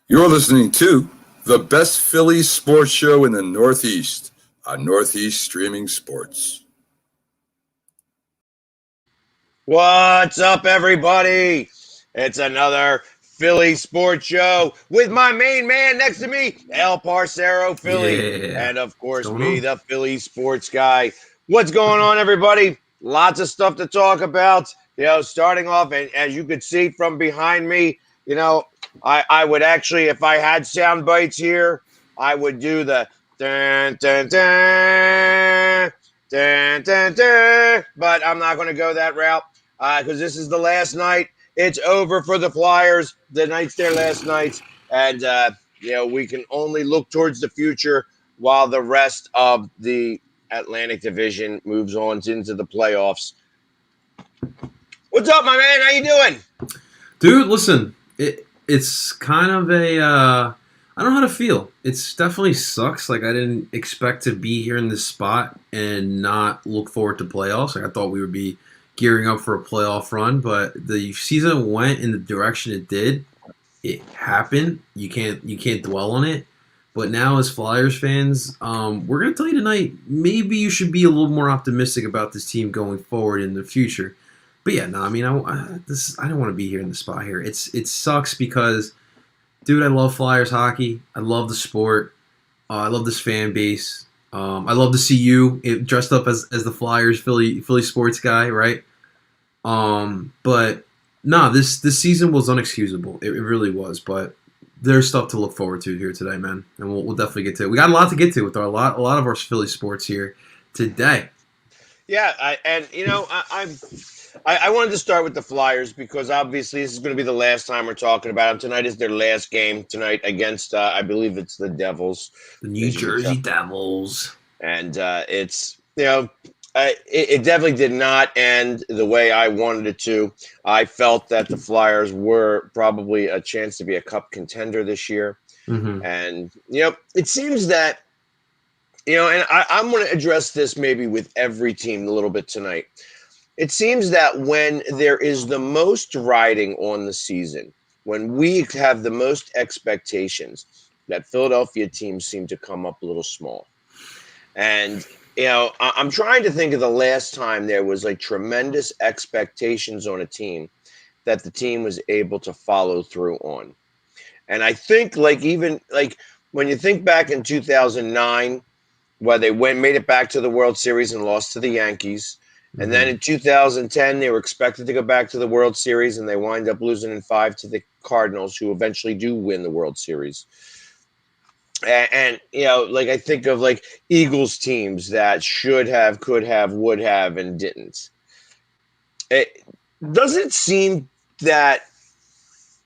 You're listening to the best Phillies sports show in the Northeast on Northeast Streaming Sports. What's up, everybody? It's another Philly sports show with my main man next to me, El Parcero Philly, Yeah. and of course What's going me, on? the Philly sports guy. What's going on, everybody? Lots of stuff to talk about. Starting off, and as you could see from behind me, I would actually, if I had sound bites here, I would do the dun dun dun dun dun dun, but I'm not going to go that route because this is the last night. It's over for the Flyers. The night's their last night, and we can only look towards the future while the rest of the Atlantic Division moves on into the playoffs. What's up, my man? How you doing? Dude, listen, it's kind of I don't know how to feel. It's definitely sucks. Like, I didn't expect to be here in this spot and not look forward to playoffs. Like, I thought we would be gearing up for a playoff run, but the season went in the direction it did. It happened. You can't dwell on it. But now, as Flyers fans, we're gonna tell you tonight. Maybe you should be a little more optimistic about this team going forward in the future. But yeah, no, I mean, I don't want to be here in the spot here. It sucks because, dude, I love Flyers hockey. I love the sport. I love this fan base. I love to see you dressed up as the Flyers Philly sports guy, right? But no, this season was unexcusable. It really was. But there's stuff to look forward to here today, man, and we'll definitely get to it. We got a lot to get to with a lot of our Philly sports here today. Yeah, I wanted to start with the Flyers because obviously this is going to be the last time we're talking about them. Tonight is their last game tonight against, I believe it's the Devils. The New Jersey Devils. And it definitely did not end the way I wanted it to. I felt that the Flyers were probably a chance to be a cup contender this year. Mm-hmm. And, it seems that, and I'm going to address this maybe with every team a little bit tonight. It seems that when there is the most riding on the season, when we have the most expectations, that Philadelphia teams seem to come up a little small. And, I'm trying to think of the last time there was like tremendous expectations on a team that the team was able to follow through on. And I think even when you think back in 2009, where they made it back to the World Series and lost to the Yankees. And then in 2010, they were expected to go back to the World Series, and they wind up losing in 5 to the Cardinals, who eventually do win the World Series. And I think of Eagles teams that should have, could have, would have, and didn't. It doesn't seem that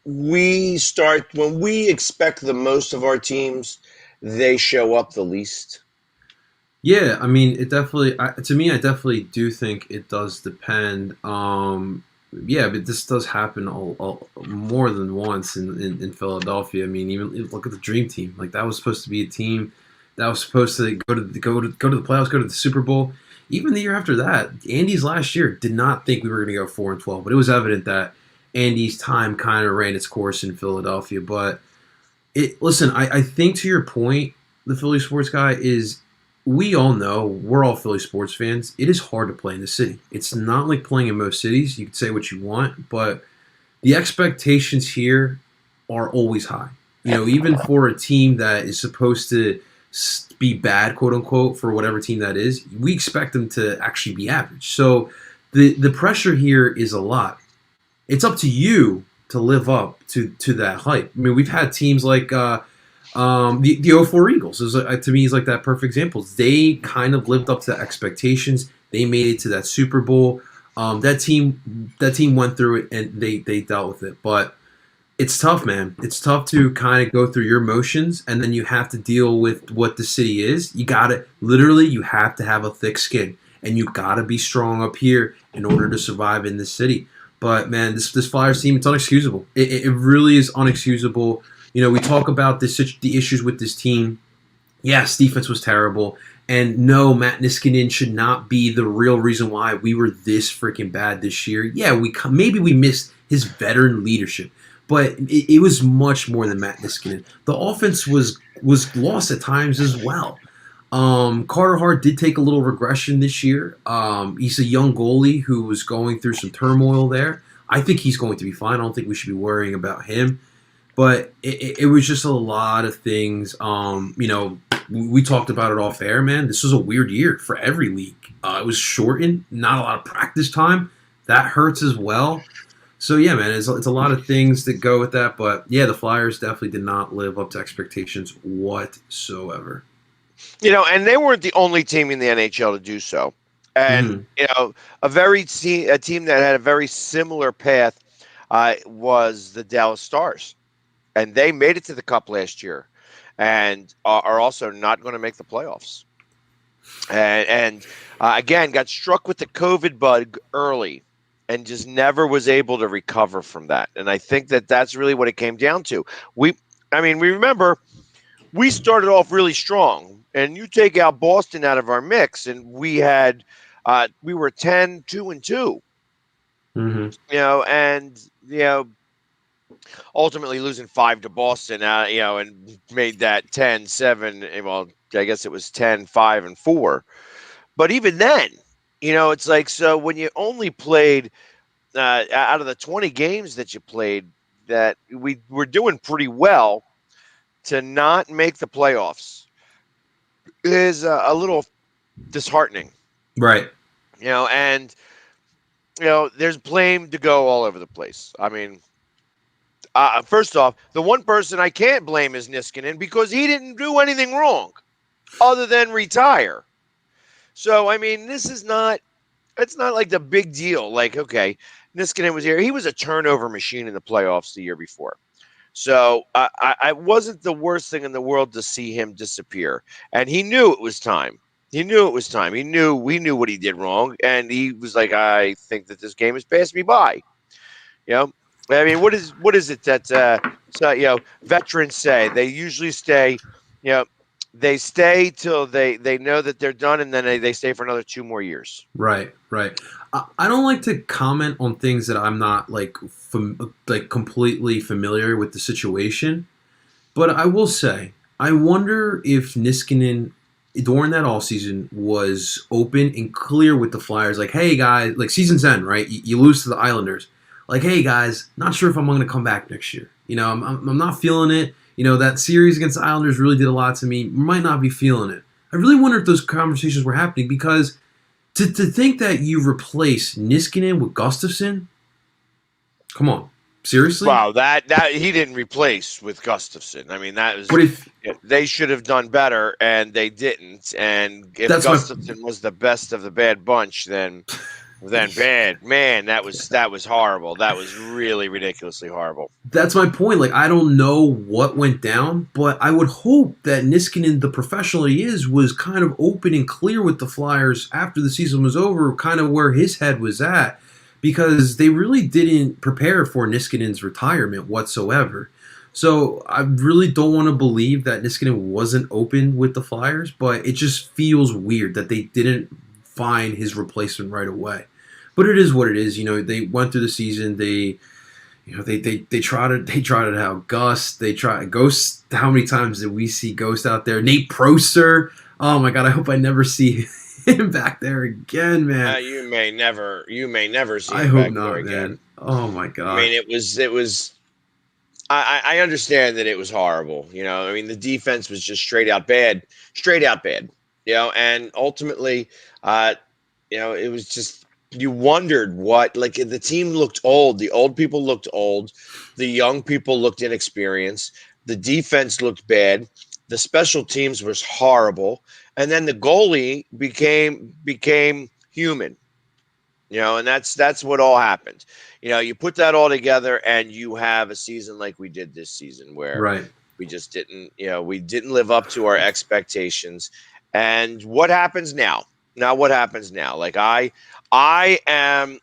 when we expect the most of our teams, they show up the least. Yeah, I mean, it definitely. To me, I definitely do think it does depend. Yeah, but this does happen more than once in Philadelphia. I mean, even look at the Dream Team. Like, that was supposed to be a team that was supposed to go to the playoffs, go to the Super Bowl. Even the year after that, Andy's last year did not think we were going to go 4-12, but it was evident that Andy's time kind of ran its course in Philadelphia. But listen, I think to your point, the Philly sports guy is. We all know, we're all Philly sports fans, it is hard to play in the city. It's not like playing in most cities. You can say what you want, but the expectations here are always high. Even for a team that is supposed to be bad, quote unquote, for whatever team that is, we expect them to actually be average. So the pressure here is a lot. It's up to you to live up to that hype. I mean, we've had teams like the 04 Eagles to me is like that perfect example. They kind of lived up to the expectations. They made it to that Super Bowl. That team went through it and they dealt with it. But it's tough, man. It's tough to kind of go through your motions, and then you have to deal with what the city is. You have to have a thick skin, and you gotta be strong up here in order to survive in this city. But man, this Flyers team, it's unexcusable. It really is unexcusable. We talk about the issues with this team. Yes, defense was terrible. And no, Matt Niskanen should not be the real reason why we were this freaking bad this year. Yeah, maybe we missed his veteran leadership. but it was much more than Matt Niskanen. The offense was lost at times as well. Carter Hart did take a little regression this year. He's a young goalie who was going through some turmoil there. I think he's going to be fine. I don't think we should be worrying about him. But it was just a lot of things. We talked about it off air, man. This was a weird year for every league. It was shortened, not a lot of practice time. That hurts as well. So, yeah, man, it's a lot of things that go with that. But, yeah, the Flyers definitely did not live up to expectations whatsoever. And they weren't the only team in the NHL to do so. And, a team that had a very similar path was the Dallas Stars. And they made it to the Cup last year and are also not going to make the playoffs. And again, got struck with the COVID bug early and just never was able to recover from that. And I think that that's really what it came down to. We remember we started off really strong, and you take out Boston out of our mix, and we were 10-2-2. Ultimately losing 5 to Boston, and made that 10-7. Well, I guess it was 10-5-4. But even then, it's like, so when you only played out of the 20 games that you played, that we were doing pretty well, to not make the playoffs is a little disheartening. Right. There's blame to go all over the place. I mean, first off, the one person I can't blame is Niskanen, because he didn't do anything wrong other than retire. So, I mean, it's not like the big deal. Like, okay, Niskanen was here. He was a turnover machine in the playoffs the year before. So I wasn't the worst thing in the world to see him disappear. And he knew it was time. We knew what he did wrong. And he was like, I think that this game has passed me by. I mean, what is it that veterans say? They usually stay, they stay till they know that they're done, and then they stay for another 2 more years. Right. I don't like to comment on things that I'm not completely familiar with the situation, but I will say I wonder if Niskanen during that offseason was open and clear with the Flyers, like, hey guys, like season's end, right? You lose to the Islanders, like, hey guys, not sure if I'm going to come back next year. I'm not feeling it. That series against the Islanders really did a lot to me. Might not be feeling it. I really wonder if those conversations were happening, because to think that you replace Niskanen with Gustafsson, come on, seriously? Wow, that he didn't replace with Gustafsson. I mean, that was. But if they should have done better, and they didn't. And if Gustafsson was the best of the bad bunch, then bad, man, that was horrible. That was really ridiculously horrible. That's my point. Like, I don't know what went down, but I would hope that Niskanen, the professional he is, was kind of open and clear with the Flyers after the season was over, kind of where his head was at, because they really didn't prepare for Niskanen's retirement whatsoever. So I really don't want to believe that Niskanen wasn't open with the Flyers, but it just feels weird that they didn't find his replacement right away. But it is what it is. They went through the season. They trotted out Gus. They tried Ghost. How many times did we see Ghost out there? Nate Prosser. Oh my God! I hope I never see him back there again, man. You may never see him I hope back not, there again. Man. Oh my God. I mean, it was. I understand that it was horrible. I mean, the defense was just straight out bad. And ultimately, it was just, you wondered what, like, the team looked old. The old people looked old. The young people looked inexperienced. The defense looked bad. The special teams was horrible. And then the goalie became human, and that's what all happened. You put that all together and you have a season like we did this season, where we just didn't live up to our expectations. And what happens now? What happens now? Like, I am,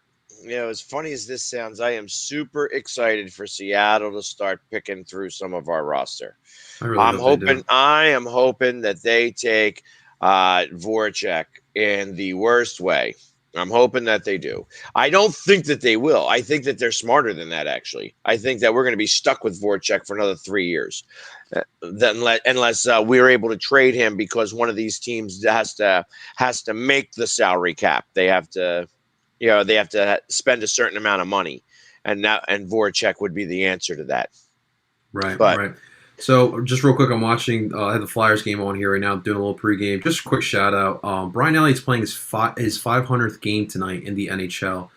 as funny as this sounds, I am super excited for Seattle to start picking through some of our roster. I am hoping that they take Voracek in the worst way. I'm hoping that they do. I don't think that they will. I think that they're smarter than that, actually. I think that we're going to be stuck with Voracek for another 3 years. Unless we're able to trade him because one of these teams has to make the salary cap. They have to, they have to spend a certain amount of money, and Voracek would be the answer to that. Right, But right. So just real quick, I'm watching. I have the Flyers game on here right now. I'm doing a little pregame. Just a quick shout out. Brian Elliott's playing his 500th game tonight in the NHL.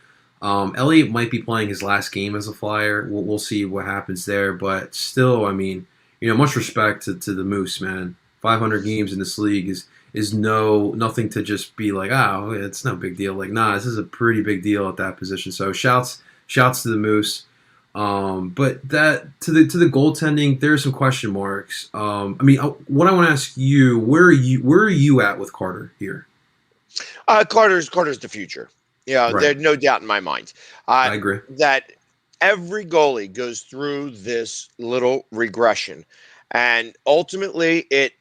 Elliott might be playing his last game as a Flyer. We'll see what happens there. But still, I mean, much respect to the Moose, man. 500 games in this league is nothing to just be like, oh, it's no big deal. Like, nah, this is a pretty big deal at that position. So shouts to the Moose. But that to the goaltending, there's some question marks. What I want to ask you, where are you at with Carter here? Carter's the future. Yeah, Right. there's no doubt in my mind. I agree. That every goalie goes through this little regression, and ultimately it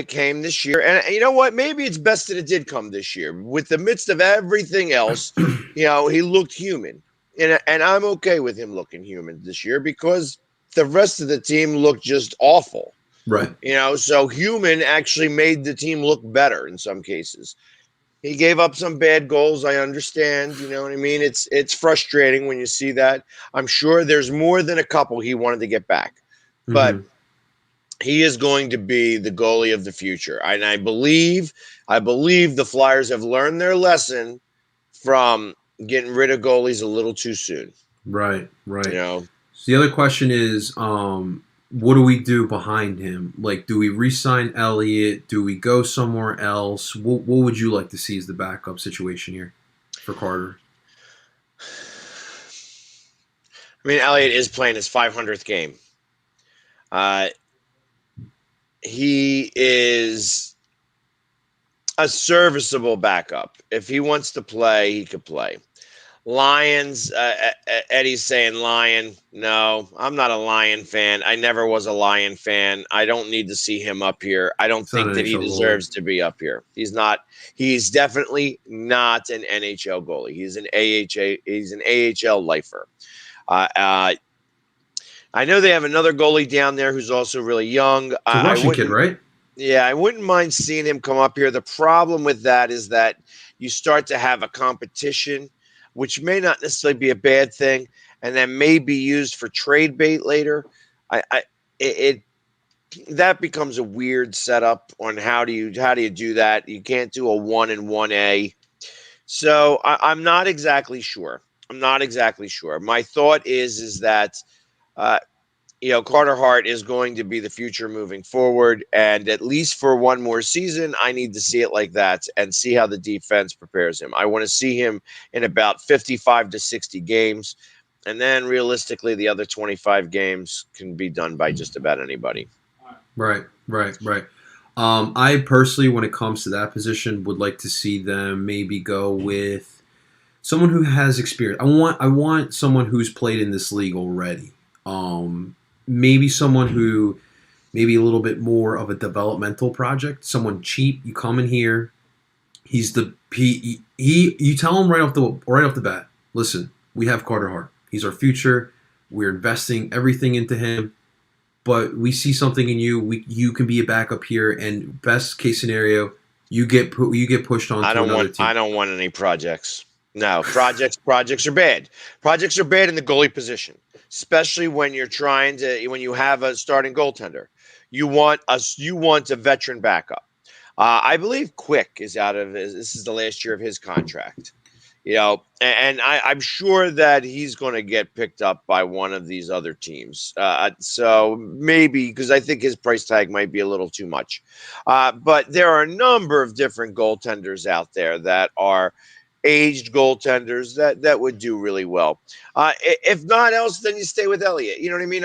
came this year. And you know what? Maybe it's best that it did come this year. With the midst of everything else, he looked human. And I'm okay with him looking human this year because the rest of the team looked just awful. Right. So human actually made the team look better in some cases. He gave up some bad goals. I understand. You know what I mean? It's frustrating when you see that. I'm sure there's more than a couple he wanted to get back. But he is going to be the goalie of the future. And I believe the Flyers have learned their lesson from getting rid of goalies a little too soon. Right. So the other question is, what do we do behind him? Like, do we re-sign Elliott? Do we go somewhere else? What would you like to see as the backup situation here for Carter? I mean, Elliott is playing his 500th game. He is a serviceable backup. If he wants to play, he could play. Lions, Eddie's saying Lion. No, I'm not a Lion fan. I never was a Lion fan. I don't need to see him up here. I don't think that he deserves to be up here. He's not. He's definitely not an NHL goalie. He's an AHL lifer. I know they have another goalie down there who's also really young. It's a Russian kid, right? Yeah, I wouldn't mind seeing him come up here. The problem with that is that you start to have a competition, which may not necessarily be a bad thing, and then may be used for trade bait later. That becomes a weird setup on how do you do that? You can't do a 1 and 1A. So I'm not exactly sure. My thought is that Carter Hart is going to be the future moving forward, and at least for one more season, I need to see it like that and see how the defense prepares him. I want to see him in about 55 to 60 games, and then realistically, the other 25 games can be done by just about anybody. Right. I personally, when it comes to that position, would like to see them maybe go with someone who has experience. I want someone who's played in this league already. Maybe someone who maybe a little bit more of a developmental project, someone cheap. You come in here, you tell him right off the bat, listen, we have Carter Hart. He's our future. We're investing everything into him, but we see something in you. You can be a backup here, and best case scenario, you get pushed on to another team. I don't want any projects. No, projects are bad. Projects are bad in the goalie position, especially when you have a starting goaltender. You want a veteran backup. I believe Quick is out of this is the last year of his contract. And I'm sure that he's going to get picked up by one of these other teams. So maybe because I think his price tag might be a little too much. But there are a number of different goaltenders out there that are aged goaltenders that would do really well. If not else, then you stay with Elliott. You know what I mean?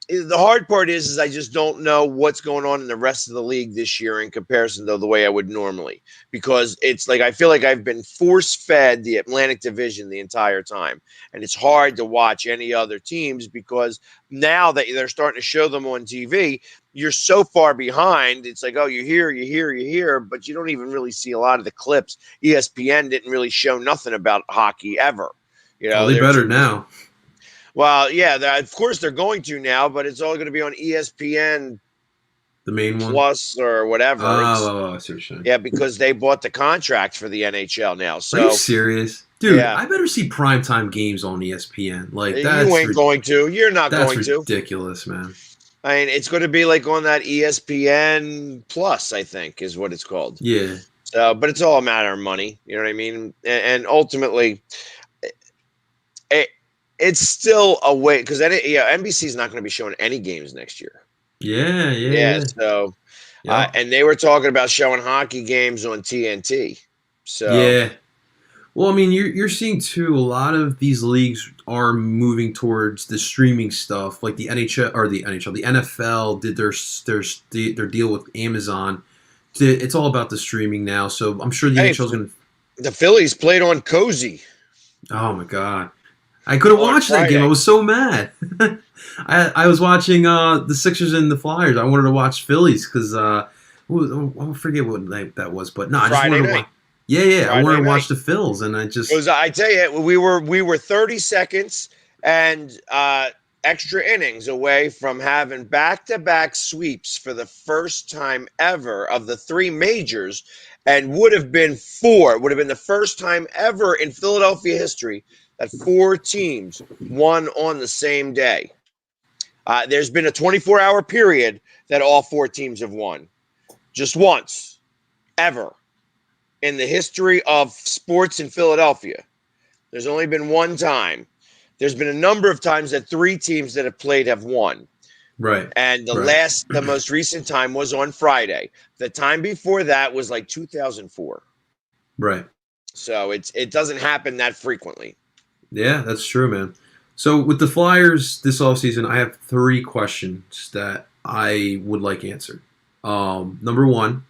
the hard part is I just don't know what's going on in the rest of the league this year in comparison to the way I would normally, because it's like I feel like I've been force fed the Atlantic Division the entire time, and it's hard to watch any other teams because now that they're starting to show them on TV, you're so far behind. It's like, oh, you hear, but you don't even really see a lot of the clips. ESPN didn't really show nothing about hockey ever. Well, they They're better too. now. Well, yeah, of course they're going to now, but it's all going to be on ESPN The main one. Plus or whatever. I see what you're saying. Yeah, because they bought the contract for the NHL now. So, are you serious? Dude, yeah. I better see primetime games on ESPN. Like, that's you ain't going to. You're not going to. That's ridiculous, man. I mean, it's going to be like on that ESPN Plus, I think, is what it's called. Yeah. So, but it's all a matter of money. You know what I mean? And ultimately, it's still a way because NBC is not going to be showing any games next year. Yeah. So, Yep. and they were talking about showing hockey games on TNT. So yeah. Well, I mean, you're seeing too. A lot of these leagues are moving towards the streaming stuff, like the NHL, the NFL did their deal with Amazon. It's all about the streaming now. So I'm sure the NHL is going to. The Phillies played on Cozy. Oh my god. I couldn't watch that Friday. game. I was so mad. I was watching the Sixers and the Flyers. I wanted to watch Phillies because I forget what night that was, but no, I just wanted to watch. Yeah. I wanted to watch the Phils, and I tell you, we were 30 seconds and extra innings away from having back-to-back sweeps for the first time ever of the three majors, and would have been four. It would have been the first time ever in Philadelphia history that four teams won on the same day. There's been a 24-hour period that all four teams have won. Just once, ever, in the history of sports in Philadelphia. There's only been one time. There's been a number of times that three teams that have played have won. Right. And the most recent time was on Friday. The time before that was like 2004. Right. So it doesn't happen that frequently. Yeah, that's true, man. So with the Flyers this offseason, I have three questions that I would like answered. Number one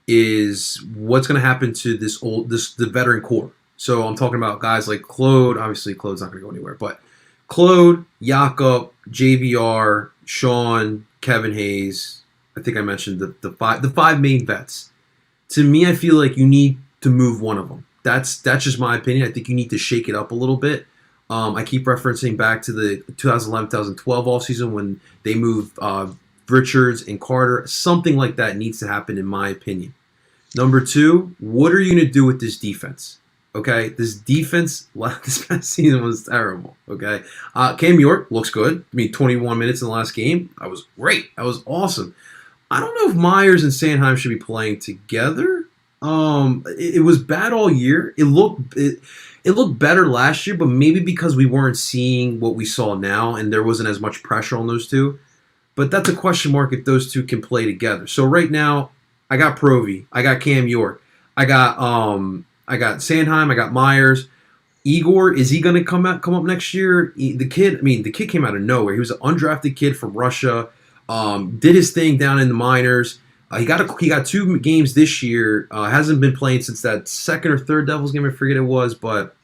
is what's going to happen to the veteran core. So I'm talking about guys like Claude. Obviously, Claude's not going to go anywhere, but Claude, Jakob, JVR, Sean, Kevin Hayes. I think I mentioned the five main vets. To me, I feel like you need to move one of them. That's just my opinion. I think you need to shake it up a little bit. I keep referencing back to the 2011-2012 offseason when they moved Richards and Carter. Something like that needs to happen, in my opinion. Number two, what are you going to do with this defense? Okay, this defense this past season was terrible. Okay, Cam York looks good. 21 minutes in the last game. That was great. That was awesome. I don't know if Myers and Sanheim should be playing together. It was bad all year. It looked better last year, but maybe because we weren't seeing what we saw now, and there wasn't as much pressure on those two. But that's a question mark if those two can play together. So right now, I got Provy, I got Cam York, I got Sanheim, I got Myers. Igor, is he going to come up next year? The kid came out of nowhere. He was an undrafted kid from Russia. Did his thing down in the minors. He got 2 games this year. Hasn't been playing since that second or third Devils game. I forget it was. But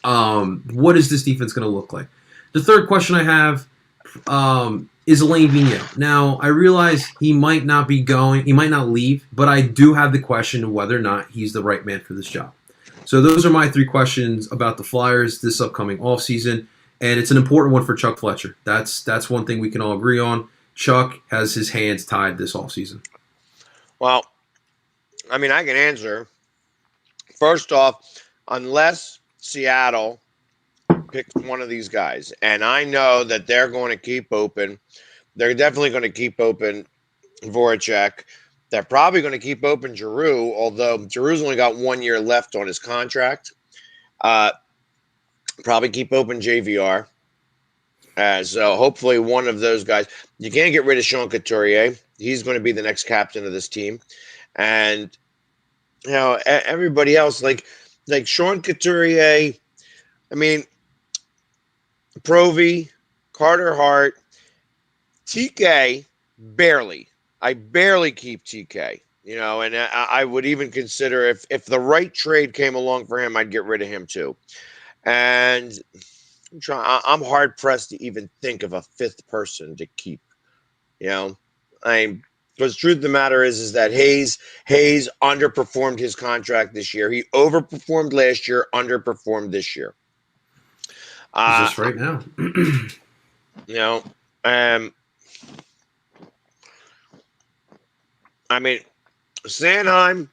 what is this defense going to look like? The third question I have is Alain Vigneault. Now, I realize he might not be going. He might not leave. But I do have the question of whether or not he's the right man for this job. So those are my 3 questions about the Flyers this upcoming offseason. And it's an important one for Chuck Fletcher. That's one thing we can all agree on. Chuck has his hands tied this offseason. Well, I mean, I can answer. First off, unless Seattle picks one of these guys, and I know that they're going to keep open. They're definitely going to keep open Voracek. They're probably going to keep open Giroux, although Giroux's only got 1 year left on his contract. Probably keep open JVR. So hopefully one of those guys. You can't get rid of Sean Couturier. He's going to be the next captain of this team. And, everybody else, like Sean Couturier, I mean, Provy, Carter Hart, TK, barely. I barely keep TK. And I would even consider if the right trade came along for him, I'd get rid of him too. And I'm hard pressed to even think of a fifth person to keep. Because the truth of the matter is that Hayes underperformed his contract this year. He overperformed last year, underperformed this year. Just right now. I mean, Sanheim,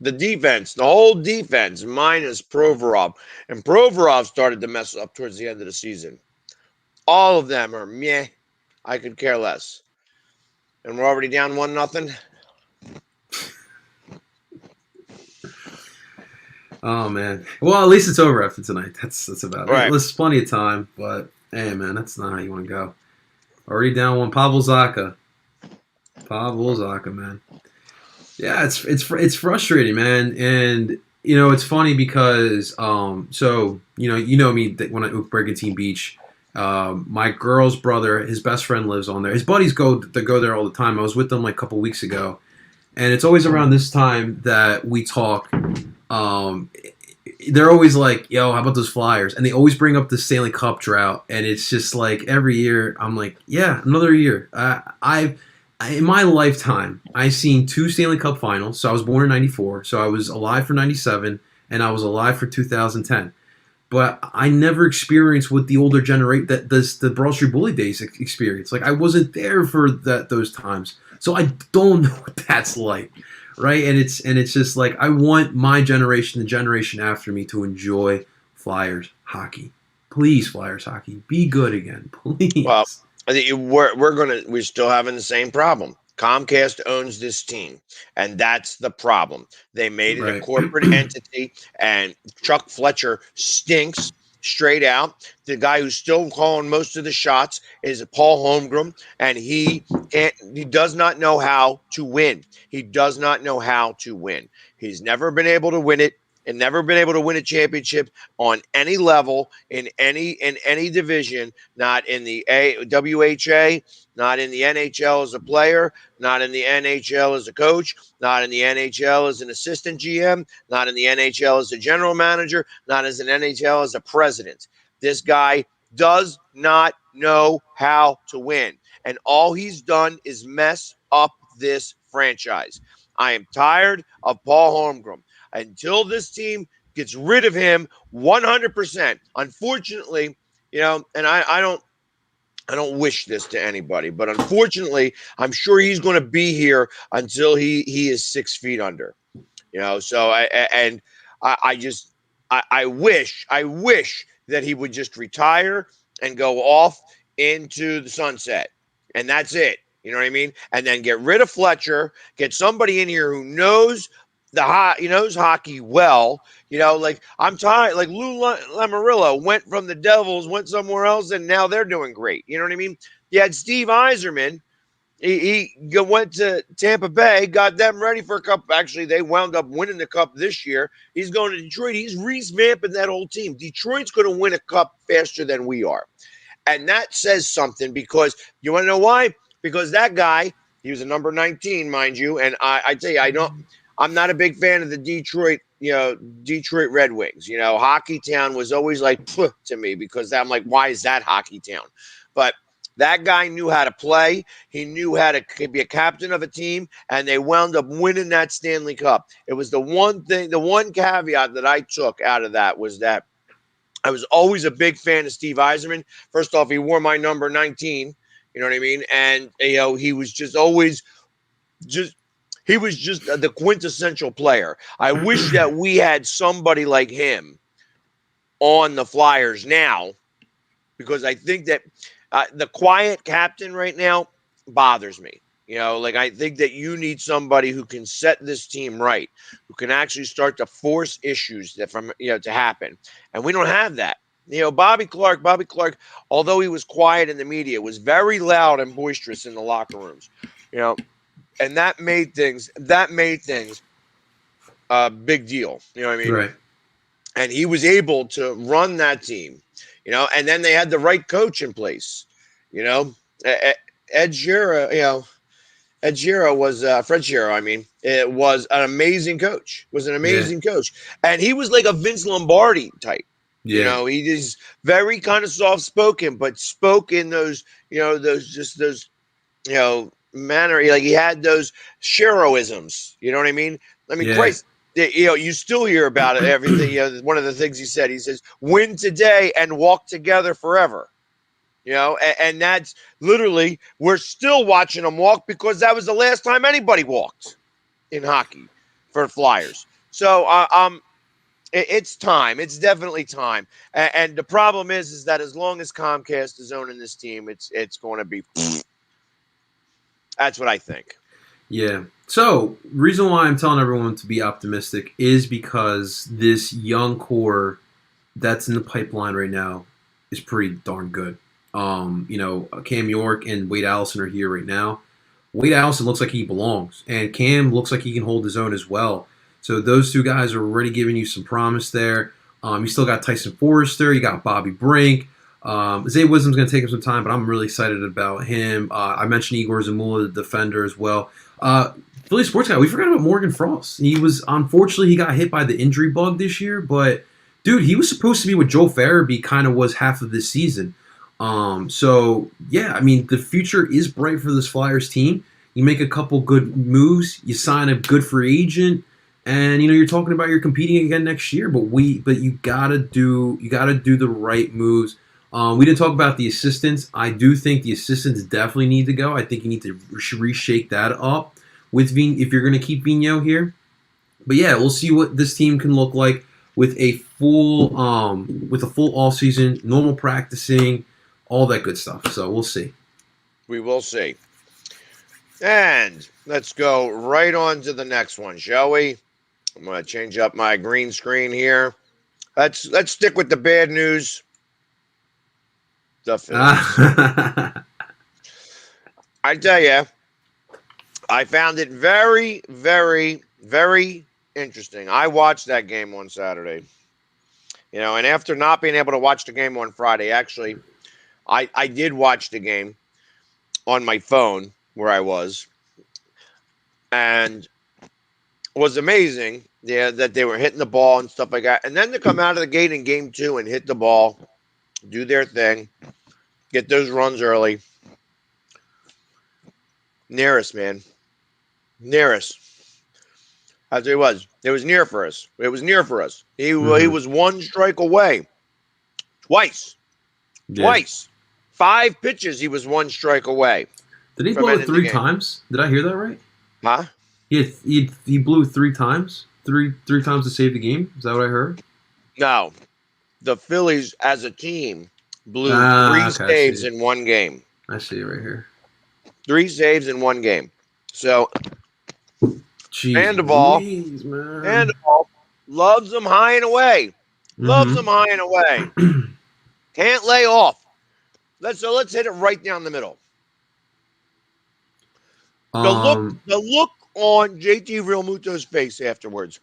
the defense, the whole defense, minus Provorov. And Provorov started to mess up towards the end of the season. All of them are meh. I could care less. And we're already down 1-0. Oh man. Well, at least it's over after tonight. That's about it. Right. There's plenty of time, but hey man, that's not how you want to go. Already down one. Pavel Zacha, man. Yeah, it's frustrating, man. And it's funny because so you know me when I Brigantine Beach. My girl's brother, his best friend lives on there. His buddies go there all the time. I was with them like a couple weeks ago, and it's always around this time that we talk. They're always like, "Yo, how about those Flyers?" And they always bring up the Stanley Cup drought, and it's just like every year I'm like, "Yeah, another year." In my lifetime, I've seen 2 Stanley Cup Finals. So I was born in '94, so I was alive for '97, and I was alive for 2010. But I never experienced what the older generation, the Broad Street Bully days experience. Like I wasn't there for those times, so I don't know what that's like, right? And it's just like I want my generation, the generation after me, to enjoy Flyers hockey. Please, Flyers hockey, be good again, please. Well, I think we're still having the same problem. Comcast owns this team, and that's the problem. They made it a corporate entity, and Chuck Fletcher stinks straight out. The guy who's still calling most of the shots is Paul Holmgren, and he does not know how to win. He does not know how to win. He's never been able to win it. And never been able to win a championship on any level in any division, not in the WHA, not in the NHL as a player, not in the NHL as a coach, not in the NHL as an assistant GM, not in the NHL as a general manager, not as an NHL as a president. This guy does not know how to win. And all he's done is mess up this franchise. I am tired of Paul Holmgren. Until this team gets rid of him 100%. Unfortunately, and I don't wish this to anybody, but unfortunately, I'm sure he's going to be here until he is 6 feet under. So I wish that he would just retire and go off into the sunset, and that's it. You know what I mean? And then get rid of Fletcher, get somebody in here who knows knows hockey well. Like I'm tired. Like Lou Lamoriello went from the Devils, went somewhere else, and now they're doing great. You know what I mean? You had Steve Yzerman. He went to Tampa Bay, got them ready for a cup. Actually, they wound up winning the cup this year. He's going to Detroit. He's revamping that whole team. Detroit's going to win a cup faster than we are. And that says something because you want to know why? Because that guy, he was a number 19, mind you. And I tell you, I'm not a big fan of the Detroit Red Wings. Hockey Town was always like to me because I'm like, why is that Hockey Town? But that guy knew how to play. He knew how to be a captain of a team, and they wound up winning that Stanley Cup. It was the one caveat that I took out of that was that I was always a big fan of Steve Yzerman. First off, he wore my number 19. You know what I mean? And he was just always he was just the quintessential player. I wish that we had somebody like him on the Flyers now, because I think that the quiet captain right now bothers me. I think that you need somebody who can set this team right, who can actually start to force issues to happen. And we don't have that. Bobby Clark, although he was quiet in the media, was very loud and boisterous in the locker rooms. And that made things a big deal. You know what I mean? Right. and he was able to run that team, and then they had the right coach in place, you know. Ed Sheeran, Ed Sheeran was Fred Sheeran. I mean, it was an amazing coach. Yeah. And he was like a Vince Lombardi type. Yeah. He is very kind of soft spoken, but spoke in those, those manner. Like he had those Sheroisms. You know what I mean? I mean, Yeah. Christ, you still hear about it. Everything. One of the things he says, "Win today and walk together forever." And that's literally, we're still watching them walk because that was the last time anybody walked in hockey for Flyers. So, it's time. It's definitely time. And the problem is that as long as Comcast is owning this team, it's going to be. That's what I think. Yeah. So, reason why I'm telling everyone to be optimistic is because this young core that's in the pipeline right now is pretty darn good. Cam York and Wade Allison are here right now. Wade Allison looks like he belongs, and Cam looks like he can hold his own as well. So those two guys are already giving you some promise there. You still got Tyson Forrester. You got Bobby Brink. Zay Wisdom's going to take him some time, but I'm really excited about him. I mentioned Igor Zamula, the defender, as well. Philly sports guy, we forgot about Morgan Frost. Unfortunately, he got hit by the injury bug this year, but dude, he was supposed to be what Joel Farabee kind of was half of this season. The future is bright for this Flyers team. You make a couple good moves, you sign a good free agent, and you're talking about you're competing again next year. But you gotta do the right moves. We didn't talk about the assistants. I do think the assistants definitely need to go. I think you need to reshake that up with if you're going to keep Vigneault here. But yeah, we'll see what this team can look like with a full off season, normal practicing, all that good stuff. So we'll see. We will see. And let's go right on to the next one, shall we? I'm going to change up my green screen here. Let's stick with the bad news. The Phillies. I tell you, I found it very, very, very interesting. I watched that game on Saturday. And after not being able to watch the game on Friday, actually, I did watch the game on my phone where I was, and it was amazing. Yeah, that they were hitting the ball and stuff like that, and then to come out of the gate in game 2 and hit the ball, do their thing, get those runs early. Nearest, man, nearest. I'll tell you what, it was near for us. He was one strike away, twice. 5 pitches, he was one strike away. Did he blow it 3 times? Did I hear that right? Huh? He blew 3 times? Three times to save the game? Is that what I heard? No. The Phillies, as a team, blew 3 saves in one game. I see it right here. 3 saves in one game. So, Sandoval loves them high and away. Loves them high and away. Can't lay off. Let's hit it right down the middle. The look on JT Realmuto's face afterwards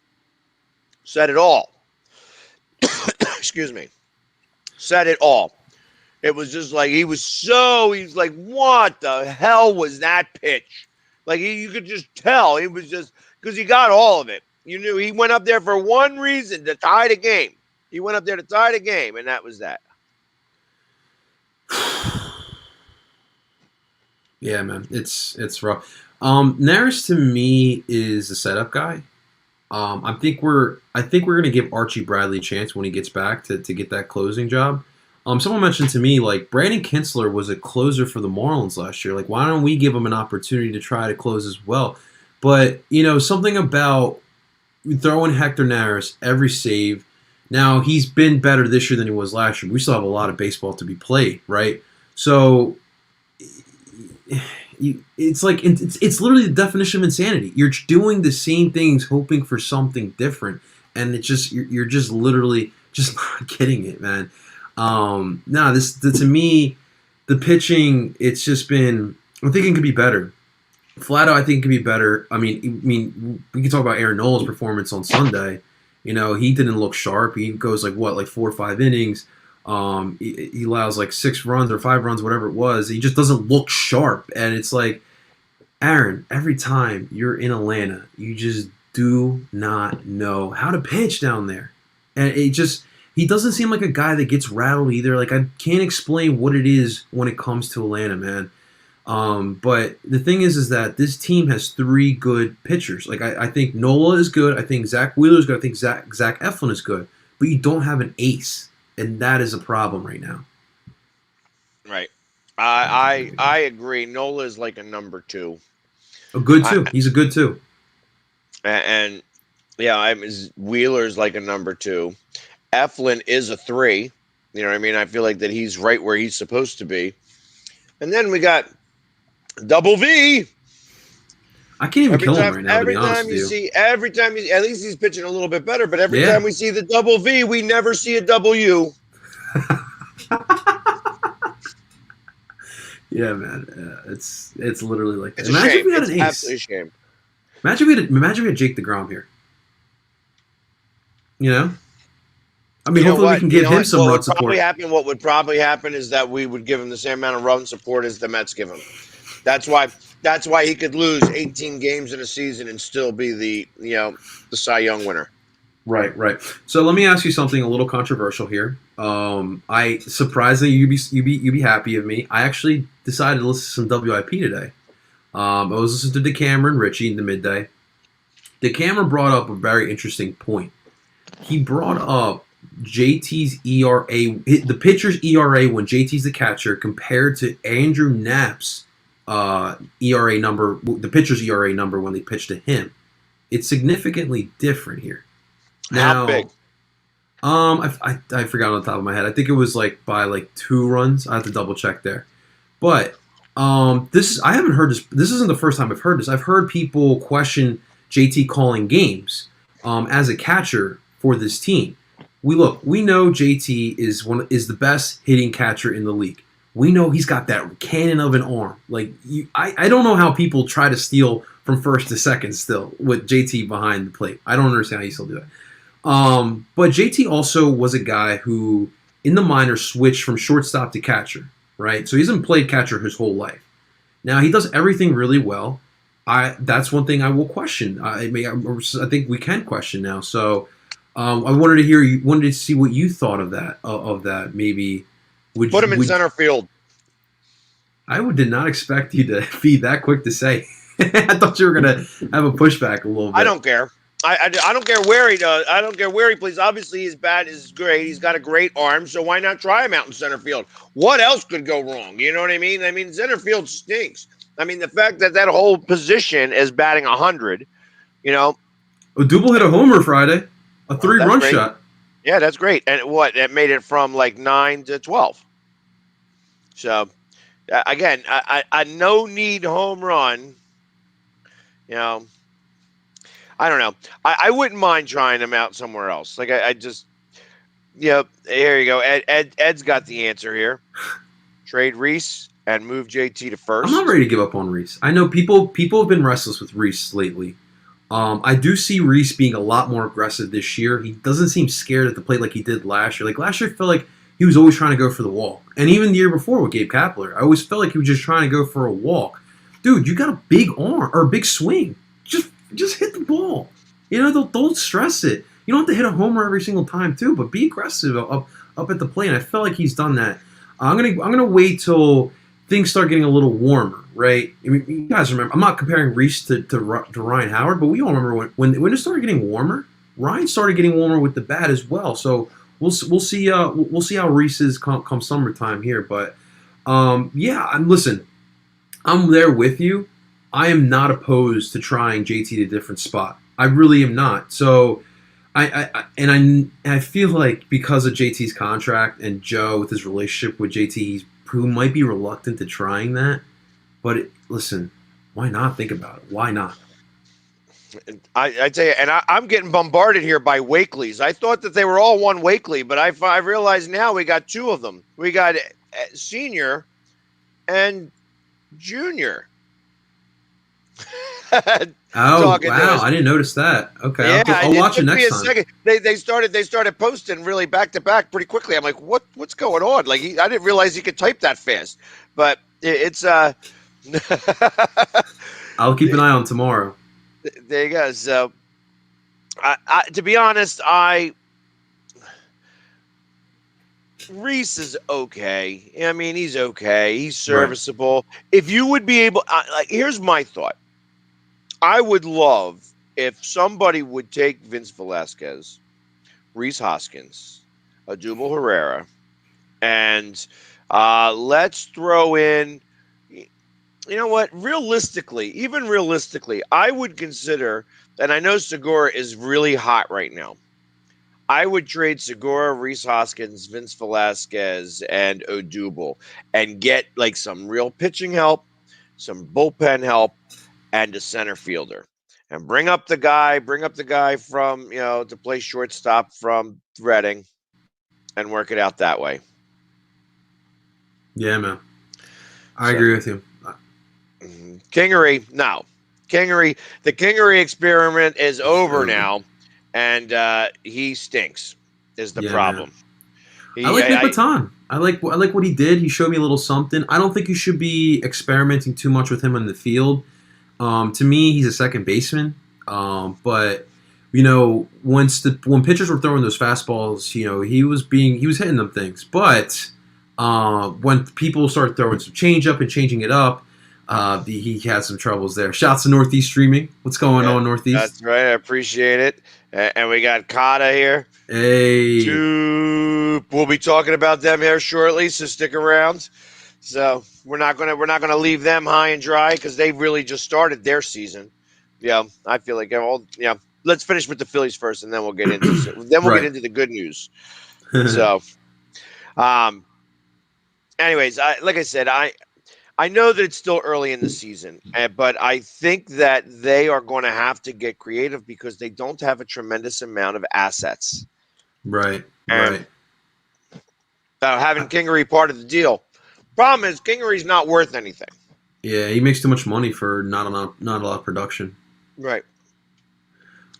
said it all. Excuse me. Said it all. It was just like he's like, what the hell was that pitch? Like you could just tell he was just, because he got all of it. You knew he went up there for one reason, to tie the game. He went up there to tie the game, and that was that. Yeah, man, it's rough. Naris to me is a setup guy. I think we're gonna give Archie Bradley a chance when he gets back to get that closing job. Someone mentioned to me, like, Brandon Kinsler was a closer for the Marlins last year. Like, why don't we give him an opportunity to try to close as well? But something about throwing Hector Neris every save. Now he's been better this year than he was last year. We still have a lot of baseball to be played, right? So it's like it's literally the definition of insanity. You're doing the same things, hoping for something different, and it's just you're just literally just not getting it, man. To me, the pitching, it's just been. I'm thinking it could be better. Flat out, I think it could be better. I mean, we can talk about Aaron Nola's performance on Sunday. He didn't look sharp. He goes like 4 or 5 innings. He allows like 6 runs or 5 runs, whatever it was. He just doesn't look sharp. And it's like, Aaron, every time you're in Atlanta, you just do not know how to pitch down there. And he doesn't seem like a guy that gets rattled either. Like, I can't explain what it is when it comes to Atlanta, man. But the thing is that this team has 3 good pitchers. Like, I think Nola is good. I think Zach Wheeler is good. I think Zach Eflin is good. But you don't have an ace, and that is a problem right now. Right. I agree. Nola is like a number 2. A good 2. He's a good 2. And yeah, Wheeler's like a number 2. Eflin is a 3. You know what I mean? I feel like that he's right where he's supposed to be. And then we got Double V. I can't even kill him right now, to be honest with you. Every time at least he's pitching a little bit better, but every time we see the Double V, we never see a W. Yeah, man. It's literally like that. It's imagine if we had an ace. Absolutely a shame. Imagine we had Jake DeGrom here. I mean, hopefully we can give him some run support. What would probably happen is that we would give him the same amount of run support as the Mets give him. That's why he could lose 18 games in a season and still be the Cy Young winner. Right. So let me ask you something a little controversial here. I surprisingly, you'd be happy of me. I actually decided to listen to some WIP today. I was listening to DeCamera and Richie in the midday. DeCamera brought up a very interesting point. He brought up JT's ERA, the pitcher's ERA when JT's the catcher, compared to Andrew Knapp's ERA number, the pitcher's ERA number when they pitched to him. It's significantly different here. Now, how big? I forgot on the top of my head. I think it was by 2 runs. I have to double check there. But I haven't heard this. This isn't the first time I've heard this. I've heard people question JT calling games as a catcher for this team. We know JT is the best hitting catcher in the league. We know he's got that cannon of an arm. I don't know how people try to steal from first to second still with JT behind the plate. I don't understand how you still do that. But JT also was a guy who, in the minors, switched from shortstop to catcher, right? So he hasn't played catcher his whole life. Now, he does everything really well. That's one thing I will question. I think we can question now. So I wanted to see what you thought of that. Maybe put him in center field. I did not expect you to be that quick to say. I thought you were going to have a pushback a little bit. I don't care. I don't care where he does. I don't care where he plays. Obviously, his bat is great. He's got a great arm, so why not try him out in center field? What else could go wrong? You know what I mean? I mean, center field stinks. I mean, the fact that whole position is batting 100, Odubel hit a homer Friday, a 3-run shot. Yeah, that's great. And it made it from 9 to 12. So, again, a no-need home run, I don't know. I wouldn't mind trying him out somewhere else. I just, here you go. Ed's got the answer here. Trade Reese and move JT to first. I'm not ready to give up on Reese. I know people have been restless with Reese lately. I do see Reese being a lot more aggressive this year. He doesn't seem scared at the plate like he did last year. Last year, I felt like he was always trying to go for the walk. And even the year before with Gabe Kapler, I always felt like he was just trying to go for a walk. Dude, you got a big arm or a big swing. Just hit the ball. Don't stress it. You don't have to hit a homer every single time too, but be aggressive up at the plate. And I felt like he's done that. I'm gonna wait till things start getting a little warmer, right? I mean, you guys remember? I'm not comparing Reese to Ryan Howard, but we all remember when it started getting warmer. Ryan started getting warmer with the bat as well. So we'll see how Reese is come summertime here. But listen, I'm there with you. I am not opposed to trying JT to a different spot. I really am not. So I feel like because of JT's contract and Joe with his relationship with JT, who might be reluctant to trying that. But listen, why not think about it? Why not? I tell you, and I'm getting bombarded here by Wakeleys. I thought that they were all one Wakeley, but I realize now we got 2 of them. We got senior and junior. Oh talking to wow, us. I didn't notice that. Okay, Yeah, I'll it watch it took me next a time. second. They started posting really back to back pretty quickly. I'm like, what's going on? Like I didn't realize he could type that fast. But it's I'll keep an eye on tomorrow. there you go. So to be honest, Reese is okay. I mean, he's okay. He's Right. serviceable. If you would be able, like, here's my thought. I would love if somebody would take Vince Velasquez, Reese Hoskins, Adubel Herrera, and let's throw in. You know what? Even realistically, I would consider, and I know Segura is really hot right now. I would trade Segura, Reese Hoskins, Vince Velasquez, and Odubel and get like some real pitching help, some bullpen help, and a center fielder. And bring up the guy from, to play shortstop from Reading and work it out that way. Yeah, man. I So agree with you. Kingery, no. The Kingery experiment is over Over. now, and he stinks is the Yeah, man. problem. I like Nick Baton. I like what he did. He showed me a little something. I don't think you should be experimenting too much with him in the field. To me, he's a second baseman. But when pitchers were throwing those fastballs, he was hitting them things. But when people started throwing some changeup and changing it up, he had some troubles there. Shouts to Northeast Streaming. What's going on, Northeast? That's right. I appreciate it. And we got Kata here. Hey. We'll be talking about them here shortly, so stick around. So we're not gonna leave them high and dry because they really just started their season. Yeah, I feel like let's finish with the Phillies first, and then we'll get into get into the good news. So, anyways, like I said, I know that it's still early in the season, but I think that they are going to have to get creative because they don't have a tremendous amount of assets. Right. Having Kingery part of the deal. Problem is, Kingery's not worth anything. Yeah, he makes too much money for not a lot of production. Right.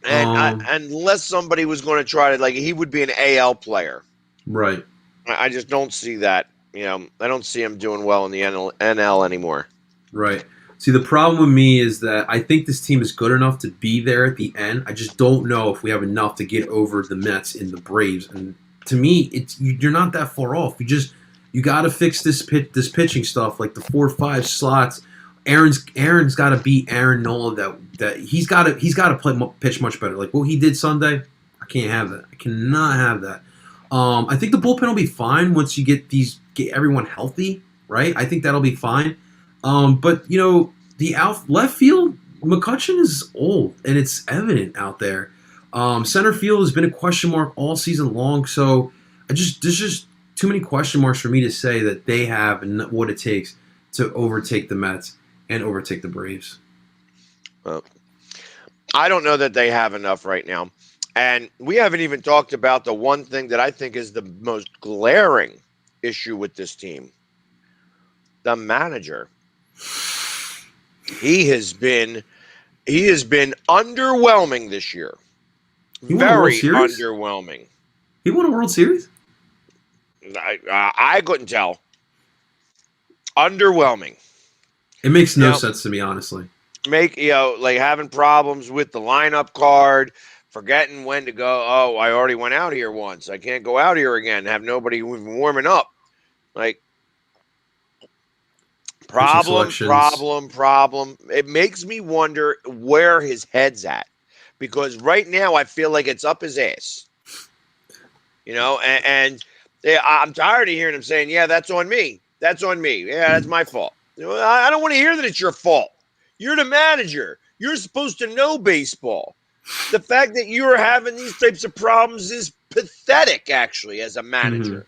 And unless somebody was going to try to, he would be an AL player. Right. I just don't see that. I don't see him doing well in the NL anymore. Right. See, the problem with me is that I think this team is good enough to be there at the end. I just don't know if we have enough to get over the Mets and the Braves. And to me, you're not that far off. You got to fix this pitching stuff, like the 4-5 slots. Aaron's got to beat Aaron Nola. That he's got to pitch much better. Like what he did Sunday, I can't have that. I cannot have that. I think the bullpen will be fine once you get everyone healthy, right? I think that'll be fine. But the left field, McCutcheon is old, and it's evident out there. Center field has been a question mark all season long, so there's just too many question marks for me to say that they have what it takes to overtake the Mets and overtake the Braves. Well, I don't know that they have enough right now. And we haven't even talked about the one thing that I think is the most glaring issue with this team. The manager. He has been underwhelming this year. Very underwhelming. He won a World Series? I couldn't tell. Underwhelming. It makes no sense to me, honestly. Having problems with the lineup card, forgetting when to go. Oh, I already went out here once. I can't go out here again. Have nobody even warming up. Problem. It makes me wonder where his head's at, because right now I feel like it's up his ass. And I'm tired of hearing him saying, "Yeah, that's on me. That's on me. Yeah, that's my fault." I don't want to hear that it's your fault. You're the manager. You're supposed to know baseball. The fact that you're having these types of problems is pathetic, actually, as a manager.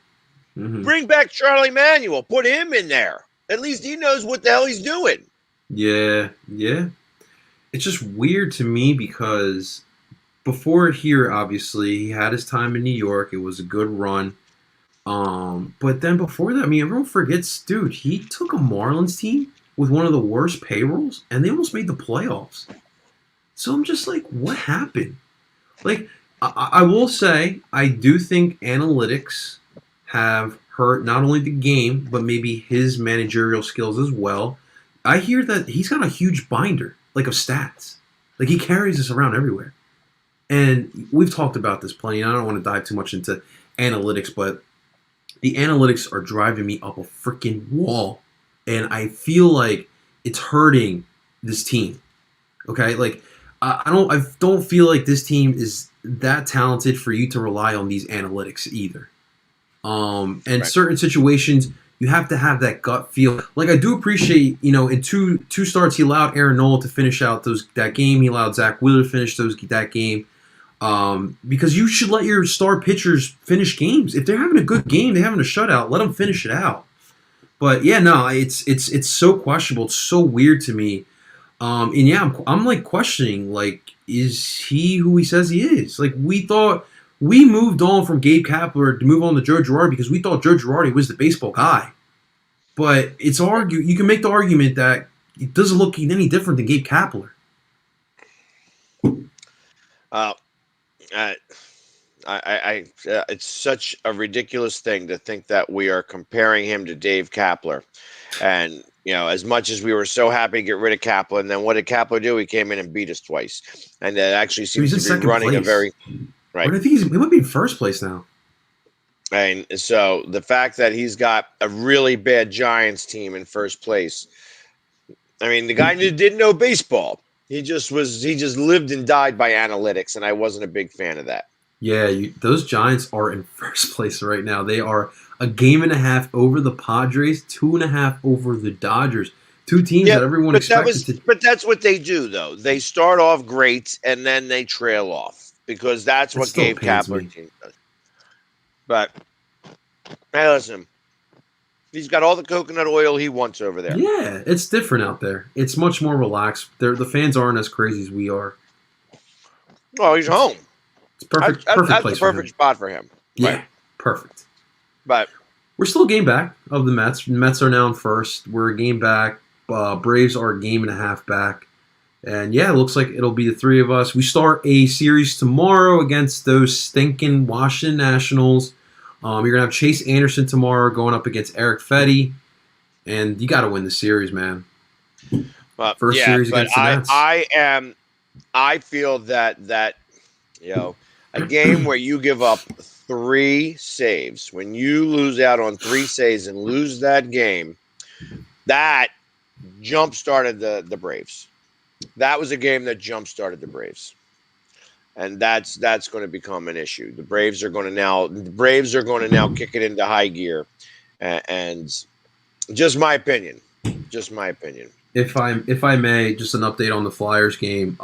Mm-hmm. Bring back Charlie Manuel. Put him in there. At least he knows what the hell he's doing. Yeah. It's just weird to me because before here, obviously, he had his time in New York. It was a good run. But then before that, everyone forgets, dude, he took a Marlins team with one of the worst payrolls, and they almost made the playoffs. So I'm just like, what happened? Like, I will say, I do think analytics have hurt not only the game, but maybe his managerial skills as well. I hear that he's got a huge binder, like of stats. Like he carries this around everywhere. And we've talked about this plenty. And I don't want to dive too much into analytics, but the analytics are driving me up a freaking wall. And I feel like it's hurting this team. Okay? Like I don't feel like this team is that talented for you to rely on these analytics either. And right. Certain situations you have to have that gut feel. Like I do appreciate, in two starts he allowed Aaron Nola to finish out that game. He allowed Zach Wheeler to finish that game. Because you should let your star pitchers finish games. If they're having a good game, they're having a shutout, let them finish it out. But yeah, no, it's so questionable. It's so weird to me. And yeah, I'm like questioning, like, is he who he says he is? Like we thought we moved on from Gabe Kapler to move on to Joe Girardi because we thought Joe Girardi was the baseball guy. But you can make the argument that it doesn't look any different than Gabe Kapler. It's such a ridiculous thing to think that we are comparing him to Dave Kapler. And, as much as we were so happy to get rid of Kapler, and then what did Kapler do? He came in and beat us twice. And that actually seems to be running place. A very... Right. I think he might be in first place now. And so the fact that he's got a really bad Giants team in first place, I mean, the guy didn't know baseball. He just lived and died by analytics, and I wasn't a big fan of that. Yeah, those Giants are in first place right now. They are a game and a half over the Padres, 2.5 over the Dodgers. Two teams that everyone expected. But that's what they do, though. They start off great, and then they trail off because that's what Gabe Kapler team does. But, hey, listen. He's got all the coconut oil he wants over there. Yeah, it's different out there. It's much more relaxed. The fans aren't as crazy as we are. Oh, he's home. It's perfect. That's place the perfect spot for him. Yeah, right? Perfect. But we're still a game back of the Mets. The Mets are now in first. We're a game back. Braves are a game and a half back. And yeah, it looks like it'll be the three of us. We start a series tomorrow against those stinking Washington Nationals. You're going to have Chase Anderson tomorrow going up against Eric Fetty. And you got to win the series, man. First series against the Mets. I feel that a game where you give up 3 saves, when you lose out on 3 saves and lose that game, that jump-started the Braves. That was a game that jump-started the Braves. And that's going to become an issue. The Braves are going to now kick it into high gear, and just my opinion. If I may, just an update on the Flyers game.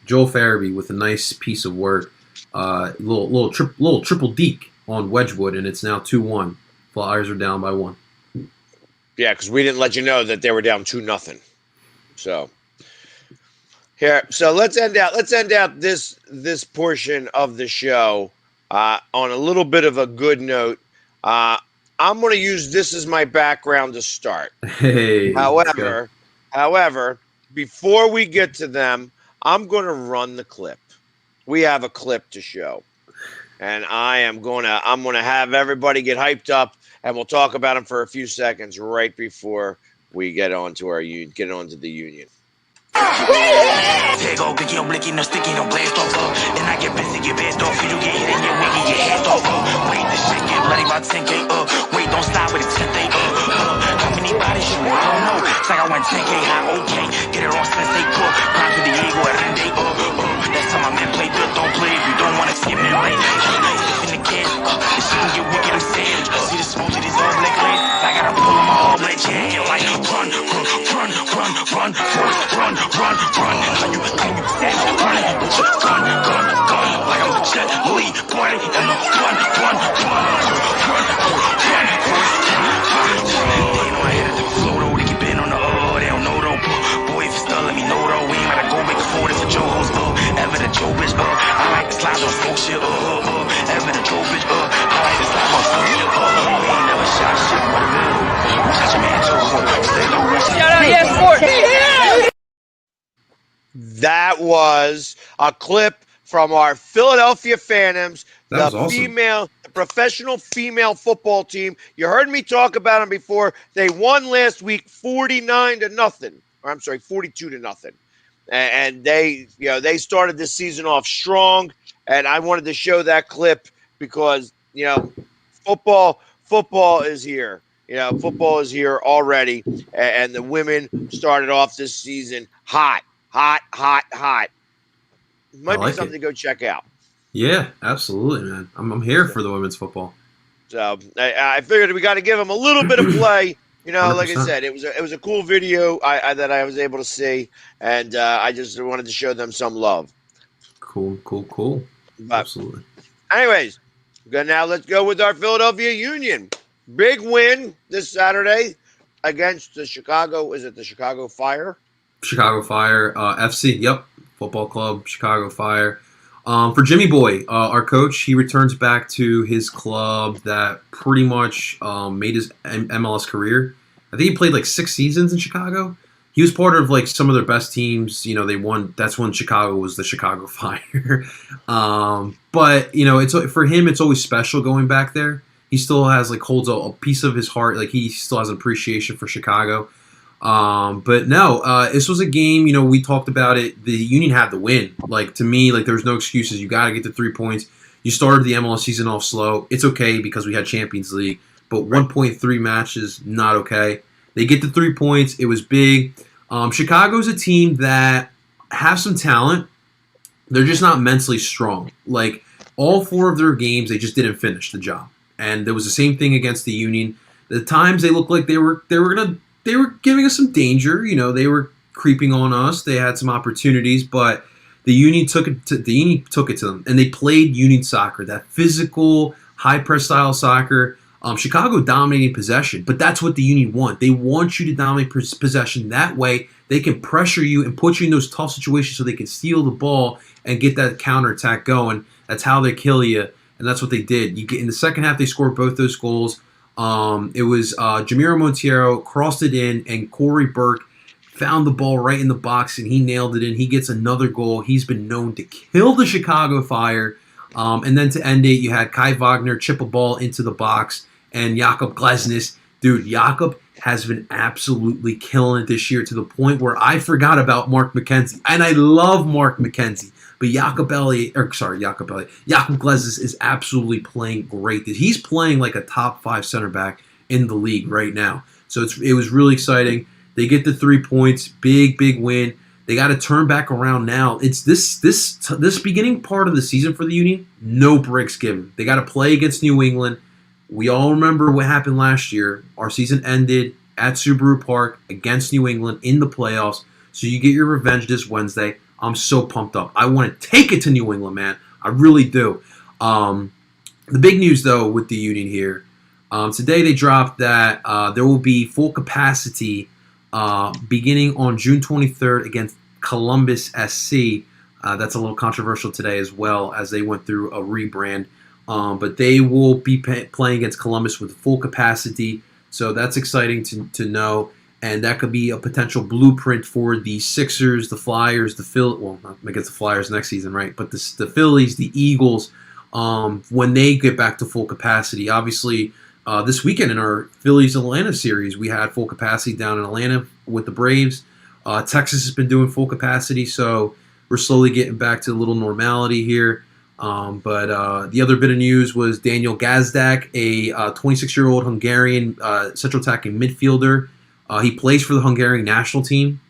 Joel Farabee with a nice piece of work, little triple deke on Wedgwood, and it's now 2-1. Flyers are down by 1. Yeah, because we didn't let you know that they were down 2-0. So. Here, so let's end out this portion of the show on a little bit of a good note. I'm going to use this as my background to start. Hey. However, before we get to them, I'm going to run the clip. We have a clip to show, and I'm going to have everybody get hyped up, and we'll talk about them for a few seconds right before we get onto the union. Take off, picky, blicky, no sticky, no blast off. And I get busy, get bad off. You get hit in your wiggy, your hands off. Wait, this shit get bloody about 10K. Wait, don't stop with it 10K. How many bodies you want? I don't know. It's like I went 10K high, okay. Get it on since they cook. Prime to the Diego, Rende. That's how my man play good. Don't play if you don't want to skip it, right? In the cash, this shit can get wicked, I'm savage. See the smoke to these old black legs. I gotta pull them all, let you like run. How you stand running with your gun, like I'm the Jet Li, boy, and the run. They know I hit it to the flow though, they keep in on the they don't know though. Boy, if you still let me know though, we ain't gotta go make a forward for Joe hoes, ever the Joe bitch, I like to slide on smoke shit, ever the Joe bitch, I like to slide on smoke shit. that was a clip from our Philadelphia Phantoms, That was awesome. the professional female football team. You heard me talk about them before. They won last week 49-0. Or I'm sorry, 42-0. And they started this season off strong. And I wanted to show that clip because, football is here. Football is here already. And the women started off this season hot. Might be something to go check out. Yeah, absolutely, man. I'm here for the women's football. So I figured we got to give them a little bit of play. 100%. Like I said, it was a cool video that I was able to see, and I just wanted to show them some love. Cool. But Absolutely. anyways, let's go with our Philadelphia Union. Big win this Saturday against the Chicago Fire? Chicago Fire, FC, yep, football club, Chicago Fire. For Jimmy Boy, our coach, he returns back to his club that pretty much made his MLS career. I think he played like 6 seasons in Chicago. He was part of like some of their best teams. They won. That's when Chicago was the Chicago Fire. But it's for him, it's always special going back there. He still has holds a piece of his heart. Like he still has an appreciation for Chicago. But no, this was a game, we talked about it. The Union had the win. To me, there was no excuses. You got to get the 3 points. You started the MLS season off slow. It's okay because we had Champions League, but 1.3 matches, not okay. They get the 3 points. It was big. Chicago's a team that has some talent. They're just not mentally strong. All 4 of their games, they just didn't finish the job. And there was the same thing against the Union. The times they looked like they were giving us some danger. They were creeping on us. They had some opportunities, but the Union took it to them, and they played Union soccer, that physical, high press style soccer. Chicago dominating possession, but that's what the Union want. They want you to dominate possession. That way, they can pressure you and put you in those tough situations so they can steal the ball and get that counterattack going. That's how they kill you, and that's what they did. In the second half, they scored both those goals. It was Jamiro Monteiro crossed it in, and Corey Burke found the ball right in the box, and he nailed it in. He gets another goal. He's been known to kill the Chicago Fire. And then to end it, you had Kai Wagner chip a ball into the box, and Jakob Glesnes. Dude, Jakob has been absolutely killing it this year to the point where I forgot about Mark McKenzie. And I love Mark McKenzie. But Jakob Glesnes is absolutely playing great. He's playing like a top 5 center back in the league right now. So it was really exciting. They get the 3 points. Big win. They got to turn back around now. It's this beginning part of the season for the Union, no breaks given. They got to play against New England. We all remember what happened last year. Our season ended at Subaru Park against New England in the playoffs. So you get your revenge this Wednesday. I'm so pumped up. I want to take it to New England, man. I really do. The big news, though, with the Union here, today they dropped that there will be full capacity beginning on June 23rd against Columbus SC. That's a little controversial today as well, as they went through a rebrand. But they will be playing against Columbus with full capacity. So that's exciting to know. And that could be a potential blueprint for the Sixers, the Flyers, the Phillies. Well, not against the Flyers next season, right? But the Phillies, the Eagles, when they get back to full capacity. Obviously, this weekend in our Phillies-Atlanta series, we had full capacity down in Atlanta with the Braves. Texas has been doing full capacity, so we're slowly getting back to a little normality here. But the other bit of news was Daniel Gasdak, a 26-year-old Hungarian central attacking midfielder. He plays for the Hungarian national team.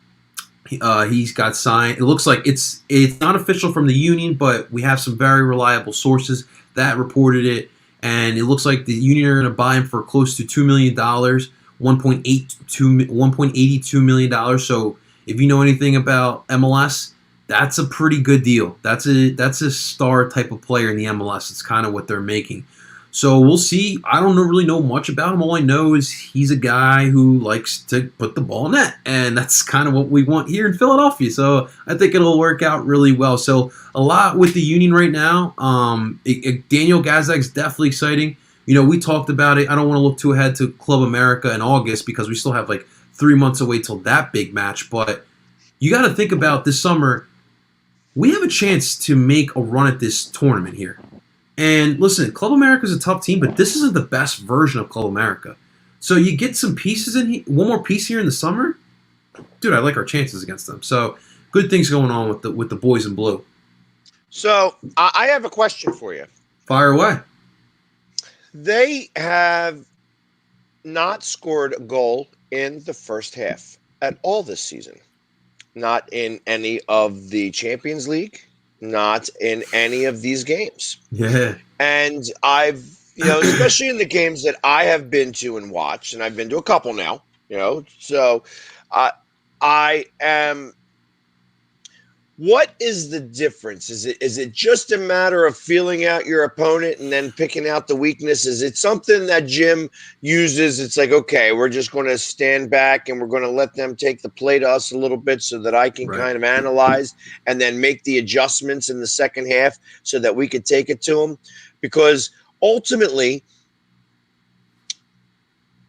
He's got signed. It looks like it's not official from the Union, but we have some very reliable sources that reported it. And it looks like the Union are going to buy him for close to $2 million, $1.82 million. So if you know anything about MLS, that's a pretty good deal. That's a star type of player in the MLS. It's kind of what they're making. So we'll see. I don't really know much about him. All I know is he's a guy who likes to put the ball in net, and that's kind of what we want here in Philadelphia. So I think it'll work out really well. So a lot with the Union right now. Daniel Gasdak's definitely exciting. We talked about it. I don't want to look too ahead to Club America in August because we still have 3 months away till that big match. But you got to think about this summer. we have a chance to make a run at this tournament here. And listen, Club America is a tough team, but this isn't the best version of Club America. So you get some pieces in here, one more piece here in the summer, dude. I like our chances against them. So good things going on with the boys in blue. So I have a question for you. Fire away. They have not scored a goal in the first half at all this season. Not in any of the Champions League, not in any of these games. Yeah. And I've, especially in the games that I have been to and watched, and I've been to a couple now, so I am. What is the difference? Is it just a matter of feeling out your opponent and then picking out the weakness? Is it something that Jim uses? It's like, okay, we're just going to stand back and we're going to let them take the play to us a little bit so that I can kind of analyze and then make the adjustments in the second half so that we could take it to them. Because ultimately,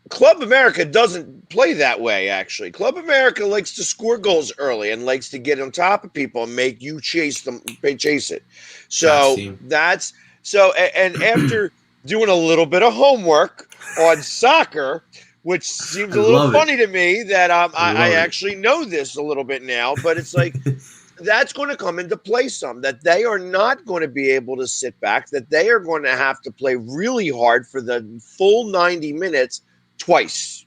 Club America doesn't play that way, actually. Club America likes to score goals early and likes to get on top of people and make you chase it. So that's so. And after doing a little bit of homework on soccer, which seems a little funny to me that I actually know this a little bit now, but it's like that's going to come into play some, that they are not going to be able to sit back, that they are going to have to play really hard for the full 90 minutes twice,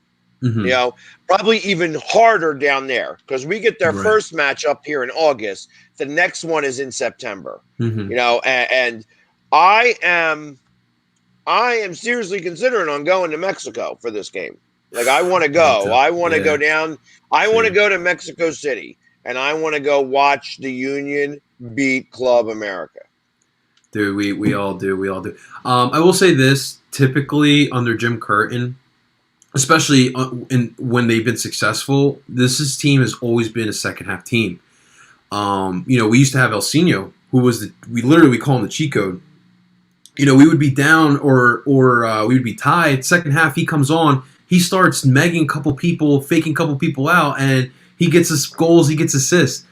probably even harder down there because we get their first match up here in August. The next one is in September, and I am seriously considering on going to Mexico for this game. Like I want to go. I want to go down. I want to go to Mexico City and I want to go watch the Union beat Club America. Dude, we all do. We all do. I will say this, typically under Jim Curtin, especially when they've been successful, this team has always been a second half team. We used to have Elsinho, who was we call him the cheat code. We would be down or we would be tied. Second half, he comes on, he starts megging a couple people, faking a couple people out, and he gets us goals, he gets assists.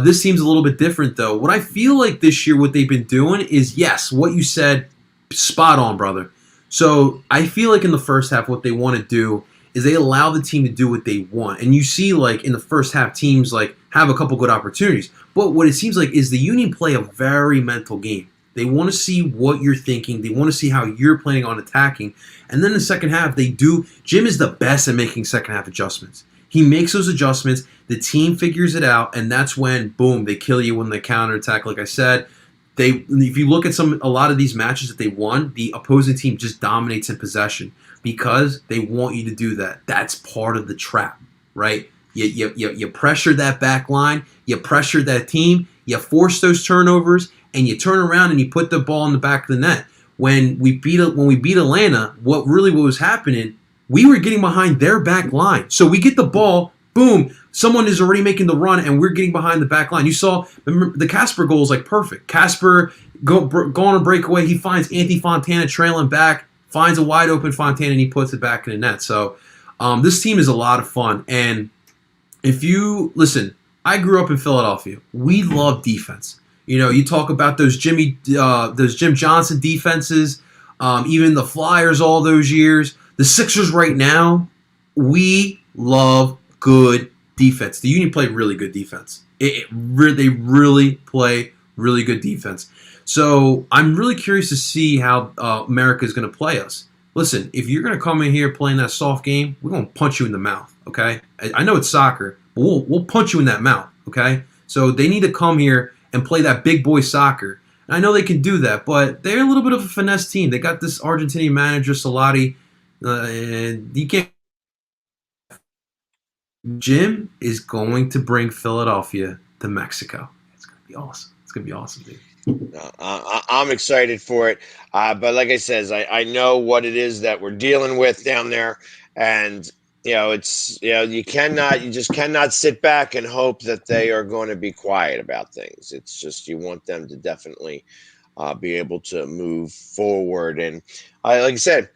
This team's a little bit different, though. What I feel like this year, what they've been doing is, yes, what you said, spot on, brother. So I feel like in the first half, what they want to do is they allow the team to do what they want. And you see, like, in the first half, teams, like, have a couple good opportunities. But what it seems like is the Union play a very mental game. They want to see what you're thinking. They want to see how you're planning on attacking. And then in the second half, they do. Jim is the best at making second half adjustments. He makes those adjustments. The team figures it out. And that's when, boom, they kill you when they counterattack. Like I said, if you look at a lot of these matches that they won, the opposing team just dominates in possession because they want you to do that. That's part of the trap, right? You pressure that back line, you pressure that team, you force those turnovers, and you turn around and you put the ball in the back of the net. When we beat Atlanta, what was happening, we were getting behind their back line. So we get the ball, boom, someone is already making the run, and we're getting behind the back line. You saw the Casper goal is like perfect. Casper go on a breakaway. He finds Anthony Fontana trailing back, finds a wide open Fontana, and he puts it back in the net. So this team is a lot of fun. And if you listen, I grew up in Philadelphia. We love defense. You talk about those Jim Johnson defenses, even the Flyers all those years. The Sixers right now, we love good defense. The Union played really good defense. They really play really good defense. So I'm really curious to see how America is going to play us. Listen, if you're going to come in here playing that soft game, we're going to punch you in the mouth, okay? I know it's soccer, but we'll punch you in that mouth, okay? So they need to come here and play that big boy soccer. And I know they can do that, but they're a little bit of a finesse team. They got this Argentinian manager, Solari, and you can't. Jim is going to bring Philadelphia to Mexico. It's going to be awesome. It's going to be awesome, dude. I'm excited for it. But like I says, I know what it is that we're dealing with down there. And, you just cannot sit back and hope that they are going to be quiet about things. It's just, you want them to definitely be able to move forward. And like I said,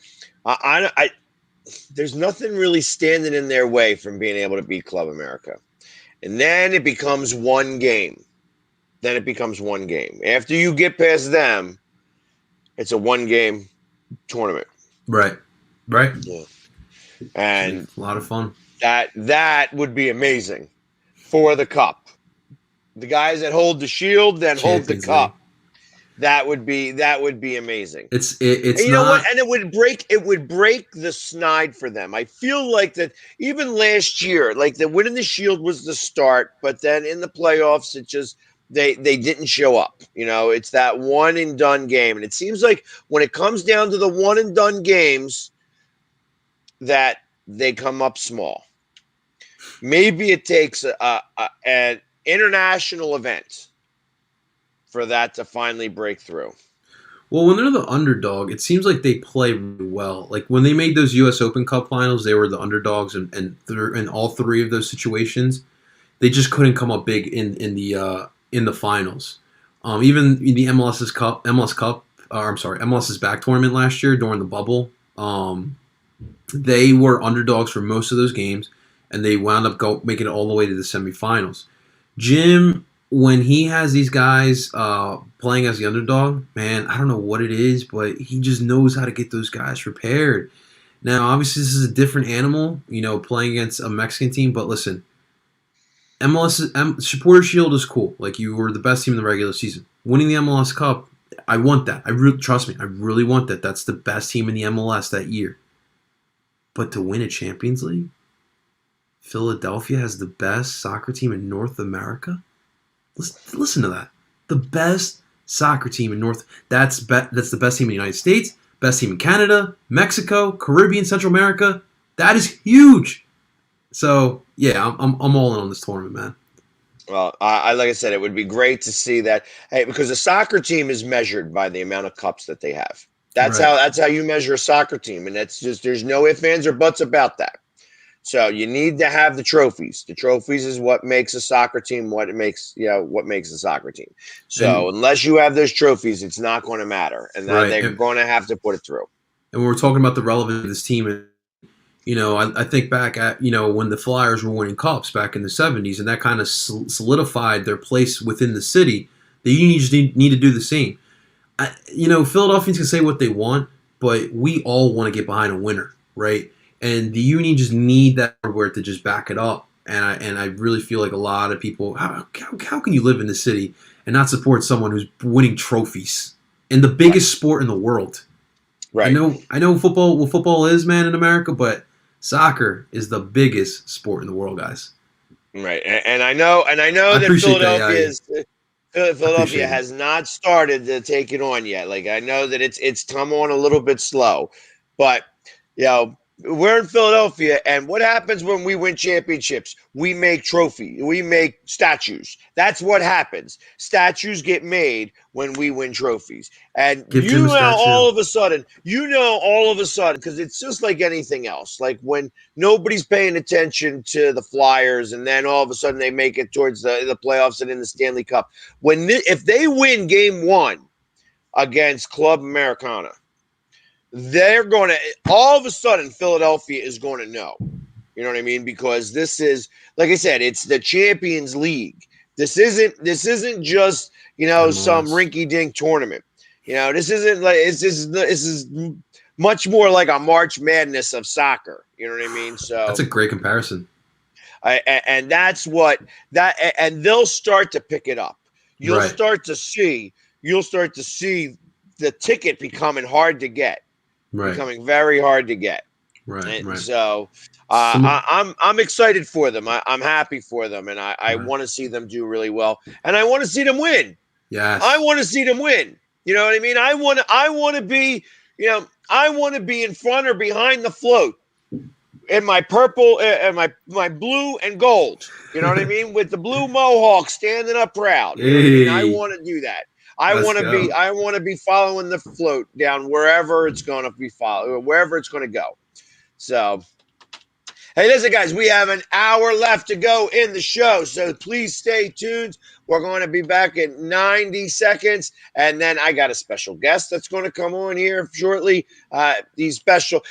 there's nothing really standing in their way from being able to beat Club America. And then it becomes one game. then it becomes one game. After you get past them, it's a one-game tournament. Right. Yeah. And a lot of fun. that would be amazing for the cup. The guys that hold the shield, then hold the Champions cup. League. That would be amazing. It's And you not, know what? And it would break the snide for them. I feel like that even last year, like the winning the shield was the start, but then in the playoffs, it just they didn't show up. It's that one and done game. And it seems like when it comes down to the one and done games, that they come up small. Maybe it takes an international event for that to finally break through. well, when they're the underdog, it seems like they play really well. Like when they made those U.S. Open Cup finals, they were the underdogs, and in all three of those situations, they just couldn't come up big in the finals. Even in the MLS Cup, MLS's back tournament last year during the bubble, they were underdogs for most of those games, and they wound up making it all the way to the semifinals. Jim, when he has these guys playing as the underdog, man, I don't know what it is, but he just knows how to get those guys prepared. Now, obviously, this is a different animal, playing against a Mexican team. But listen, MLS Supporter Shield is cool. Like, you were the best team in the regular season. Winning the MLS Cup, I want that. Trust me, I really want that. That's the best team in the MLS that year. But to win a Champions League, Philadelphia has the best soccer team in North America. Listen to that. The best soccer team in that's the best team in the United States, best team in Canada, Mexico, Caribbean, Central America. That is huge. So, yeah, I'm all in on this tournament, man. Well, like I said, it would be great to see that. Hey, because a soccer team is measured by the amount of cups that they have. That's how you measure a soccer team, and that's just there's no ifs, ands, or buts about that. So you need to have the trophies. The trophies is what makes a soccer team what makes a soccer team. So unless you have those trophies, it's not going to matter, and they're going to have to put it through. And we're talking about the relevance of this team. I think back at when the Flyers were winning cups back in the 70s, and that kind of solidified their place within the city. The Unions need to do the same. Philadelphians can say what they want, but we all want to get behind a winner, right? And the Union just need that hardware to just back it up. And I really feel like a lot of people, how can you live in the city and not support someone who's winning trophies in the biggest sport in the world? Right. I know what football is, man, in America, but soccer is the biggest sport in the world, guys. Right. And I know that Philadelphia has not started to take it on yet. Like, I know that it's come on a little bit slow, but we're in Philadelphia, and what happens when we win championships? We make trophies. We make statues. That's what happens. Statues get made when we win trophies. And all of a sudden, because it's just like anything else. Like when nobody's paying attention to the Flyers, and then all of a sudden they make it towards the playoffs and in the Stanley Cup. If they win Game 1 against Club Americana, they're going to all of a sudden Philadelphia is going to know. You know what I mean? Because this is, like I said, it's the Champions League. This isn't just some rinky-dink tournament. This isn't like this is much more like a March Madness of soccer. You know what I mean? So that's a great comparison. And that's and they'll start to pick it up. You'll start to see the ticket becoming hard to get. Becoming very hard to get. So I'm excited for them. I'm happy for them, and I want to see them do really well, and I want to see them win. Yes, I want to see them win. You know what I mean? I want to be in front or behind the float in my purple and my blue and gold. You know what I mean? With the blue mohawk standing up proud. You know what I mean? I want to do that. I want to be following the float down wherever it's going to be wherever it's going to go. So, hey, listen, guys, we have an hour left to go in the show, so please stay tuned. We're going to be back in 90 seconds, and then I got a special guest that's going to come on here shortly. He's special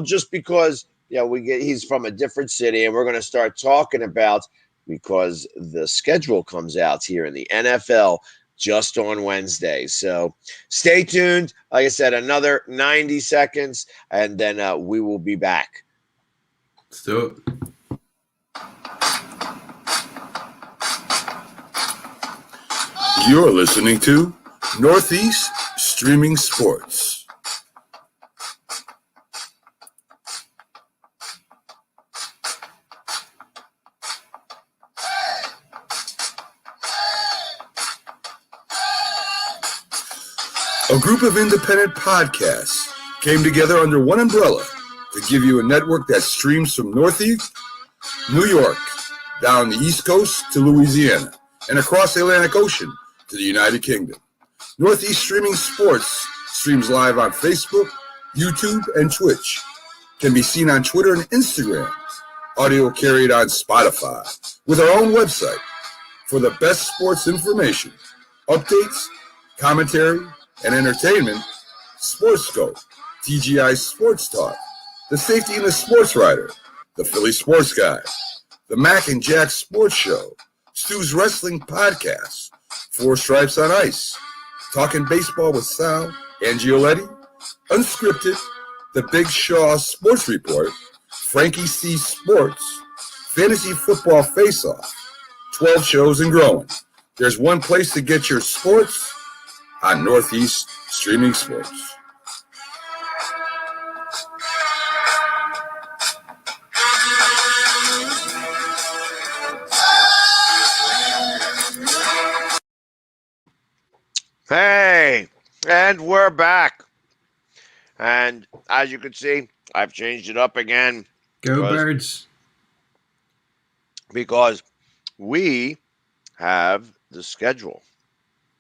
just because he's from a different city, and we're going to start talking about because the schedule comes out here in the NFL just on Wednesday. So stay tuned. Like I said, another 90 seconds, and then we will be back. Let's do it. You're listening to Northeast Streaming Sports. A group of independent podcasts came together under one umbrella to give you a network that streams from Northeast, New York, down the East Coast to Louisiana, and across the Atlantic Ocean to the United Kingdom. Northeast Streaming Sports streams live on Facebook, YouTube, and Twitch. Can be seen on Twitter and Instagram. Audio carried on Spotify with our own website. For the best sports information, updates, commentary, and entertainment, Sportscope, TGI Sports Talk, The Safety and the Sports Writer, The Philly Sports Guy, The Mac and Jack Sports Show, Stu's Wrestling Podcast, Four Stripes on Ice, Talking Baseball with Sal and Gioletti, Unscripted, The Big Shaw Sports Report, Frankie C Sports, Fantasy Football Face-Off, 12 shows and growing. There's one place to get your sports on Northeast Streaming Sports. Hey, and we're back. And as you can see, I've changed it up again. Go Birds. Because we have the schedule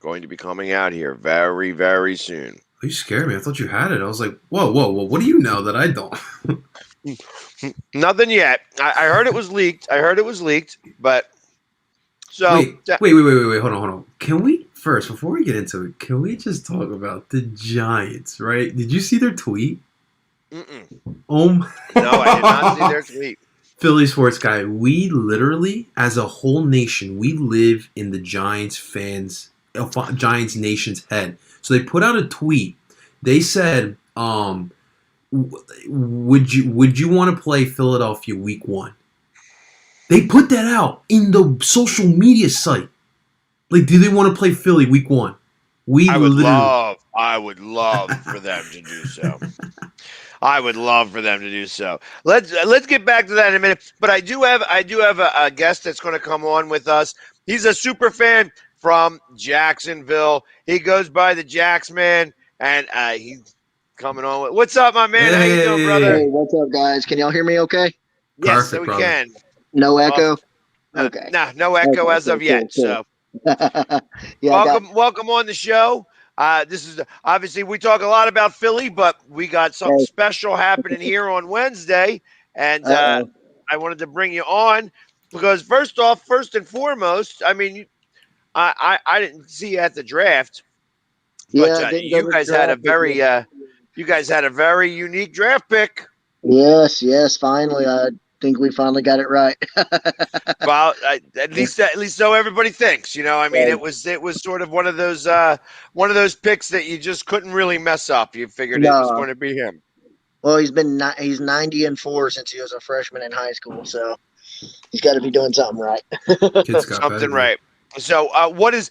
going to be coming out here very, very soon. You scared me. I thought you had it. I was like, whoa. What do you know that I don't? Nothing yet. I heard it was leaked. But so wait. Hold on. Can we first, before we get into it, can we just talk about the Giants? Right? Did you see their tweet? Mm-mm. Oh no, I did not see their tweet. Philly Sports Guy. We literally, as a whole nation, we live in the Giants Giants nation's head. So they put out a tweet. They said, would you want to play Philadelphia week 1? They put that out in the social media site. Like, do they want to play Philly week 1? I would love for them to do so. I would love for them to do so. Let's get back to that in a minute. But I do have a guest that's going to come on with us. He's a super fan from Jacksonville. He goes by the Jax Man, and he's coming on. What's up, my man? How you doing, brother? Hey, what's up, guys? Can y'all hear me okay? Yes, Perfect, we brother. can. No echo? Okay. No echo as of yet. Cool. So Yeah, welcome on the show. This is obviously we talk a lot about Philly, but we got something special happening here on Wednesday, and I wanted to bring you on because first and foremost, I mean, I didn't see you at the draft, but you guys had a very unique draft pick. Yes, finally. I think we finally got it right. Well, at least so everybody thinks. You know, I mean, it was sort of one of those picks that you just couldn't really mess up. You figured it was going to be him. Well, he's 90-4 since he was a freshman in high school, so he's got to be doing something right. Kid's got Something better. right. So, what is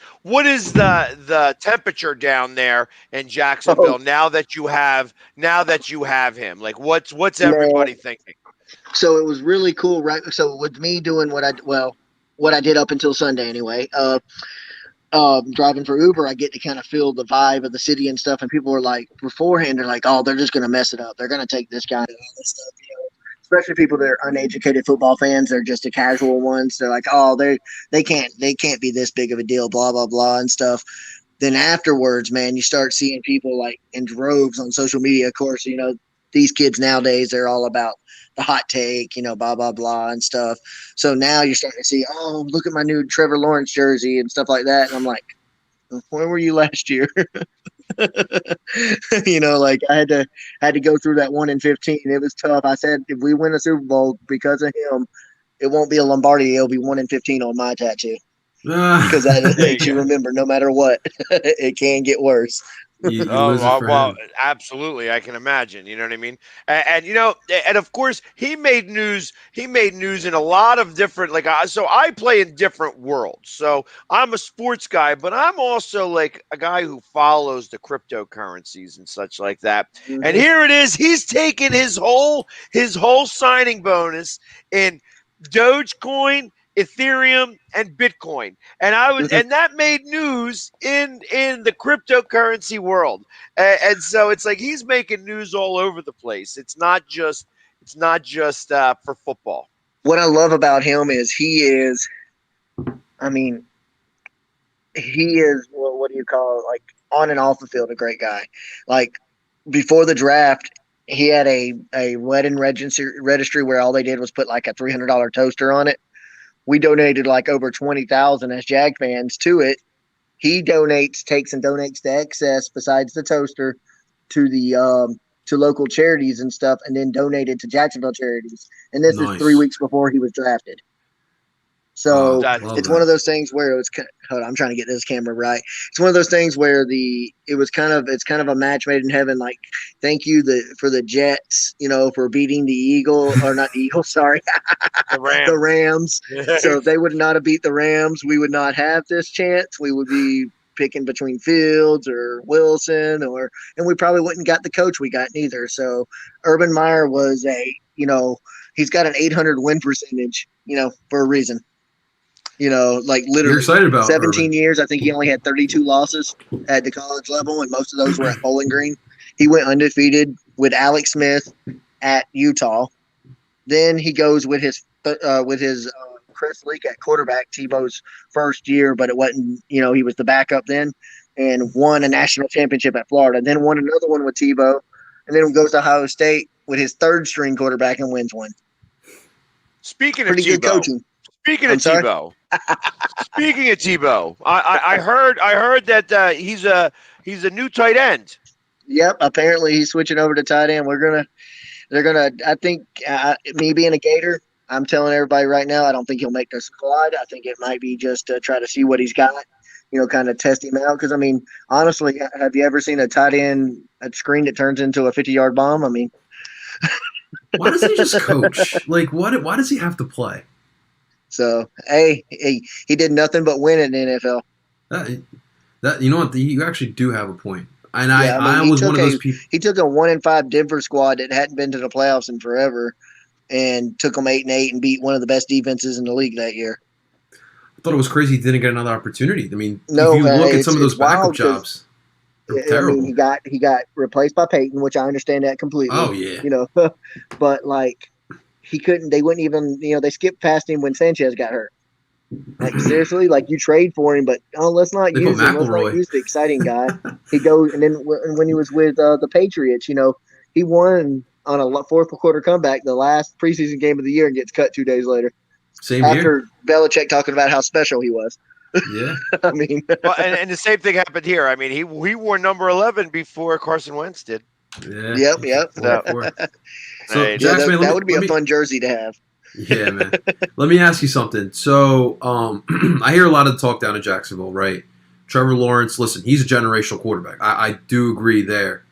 the temperature down there in Jacksonville now that you have him? Like, what's everybody thinking? So it was really cool, right? So with me doing what I did up until Sunday anyway, driving for Uber, I get to kind of feel the vibe of the city and stuff. And people were like, beforehand, they're like, oh, they're just going to mess it up. They're going to take this guy and all this stuff, you know. Especially people that are uneducated football fans. They're just the casual ones. They're like, oh, they can't be this big of a deal, blah, blah, blah, and stuff. Then afterwards, man, you start seeing people like in droves on social media. Of course, you know, these kids nowadays, they're all about the hot take, you know, blah, blah, blah, and stuff. So now you're starting to see, oh, look at my new Trevor Lawrence jersey and stuff like that. And I'm like, where were you last year? You know, like I had to go through that 1-15. It was tough. I said, if we win a Super Bowl because of him, it won't be a Lombardi. It'll be 1-15 on my tattoo because that makes you remember no matter what, it can get worse. you lose it for well, him. absolutely. I can imagine. You know what I mean? And of course, he made news. He made news in a lot of different, so I play in different worlds. So I'm a sports guy, but I'm also like a guy who follows the cryptocurrencies and such like that. And here it is. He's taken his whole signing bonus in Dogecoin, Ethereum, and Bitcoin, and that made news in the cryptocurrency world, and so it's like he's making news all over the place. It's not just for football. What I love about him is he is, I mean, he is what do you call it? Like on and off the field, a great guy. Like before the draft, he had a wedding registry where all they did was put like a $300 toaster on it. We donated like over 20,000 as Jag fans to it. He takes and donates the excess besides the toaster to the to local charities and stuff, and then donated to Jacksonville charities. And this is 3 weeks before he was drafted. So it's one of those things where hold on, I'm trying to get this camera right. It's one of those things where it's kind of a match made in heaven. Like, thank you for the Jets, for beating the Eagle, or not the Eagles, sorry, the Rams. So if they would not have beat the Rams, we would not have this chance. We would be picking between Fields or Wilson, and we probably wouldn't got the coach we got neither. So Urban Meyer was he's got an 800 win percentage, for a reason. Like literally You're excited about 17 Urban. years. I think he only had 32 losses at the college level, and most of those were at Bowling Green. He went undefeated with Alex Smith at Utah. Then he goes with his Chris Leak at quarterback, Tebow's first year, but it wasn't, he was the backup then, and won a national championship at Florida. Then won another one with Tebow, and then goes to Ohio State with his third string quarterback and wins one. Speaking Pretty of good Tebow, coaching. Speaking of Tebow, I heard that he's a new tight end. Yep, apparently he's switching over to tight end. They're gonna. I think me being a Gator, I'm telling everybody right now, I don't think he'll make the squad. I think it might be just to try to see what he's got, kind of test him out. Because I mean, honestly, have you ever seen a tight end screen that turns into a 50-yard bomb? I mean, why doesn't he just coach? Like, why does he have to play? So, hey, he did nothing but win in the NFL. That you know what? You actually do have a point. And I was one of those people. He took a 1-5 Denver squad that hadn't been to the playoffs in forever, and took them 8-8 and beat one of the best defenses in the league that year. I thought it was crazy he didn't get another opportunity. I mean, no, if you look at some of those backup jobs, they're terrible. I mean, he got replaced by Peyton, which I understand that completely. Oh yeah. But like he couldn't. They wouldn't even. They skipped past him when Sanchez got hurt. Like seriously, like you trade for him, but let's not use him. Let's not use the exciting guy. He goes, and then when he was with the Patriots, he won on a fourth quarter comeback the last preseason game of the year and gets cut 2 days later. Same after here. Belichick talking about how special he was. Yeah. I mean, well, and the same thing happened here. I mean, he wore number 11 before Carson Wentz did. Yeah. Yep. So, Jax, that would be a fun jersey to have. Yeah, man. Let me ask you something. So, I hear a lot of talk down in Jacksonville, right? Trevor Lawrence, listen, he's a generational quarterback. I do agree there.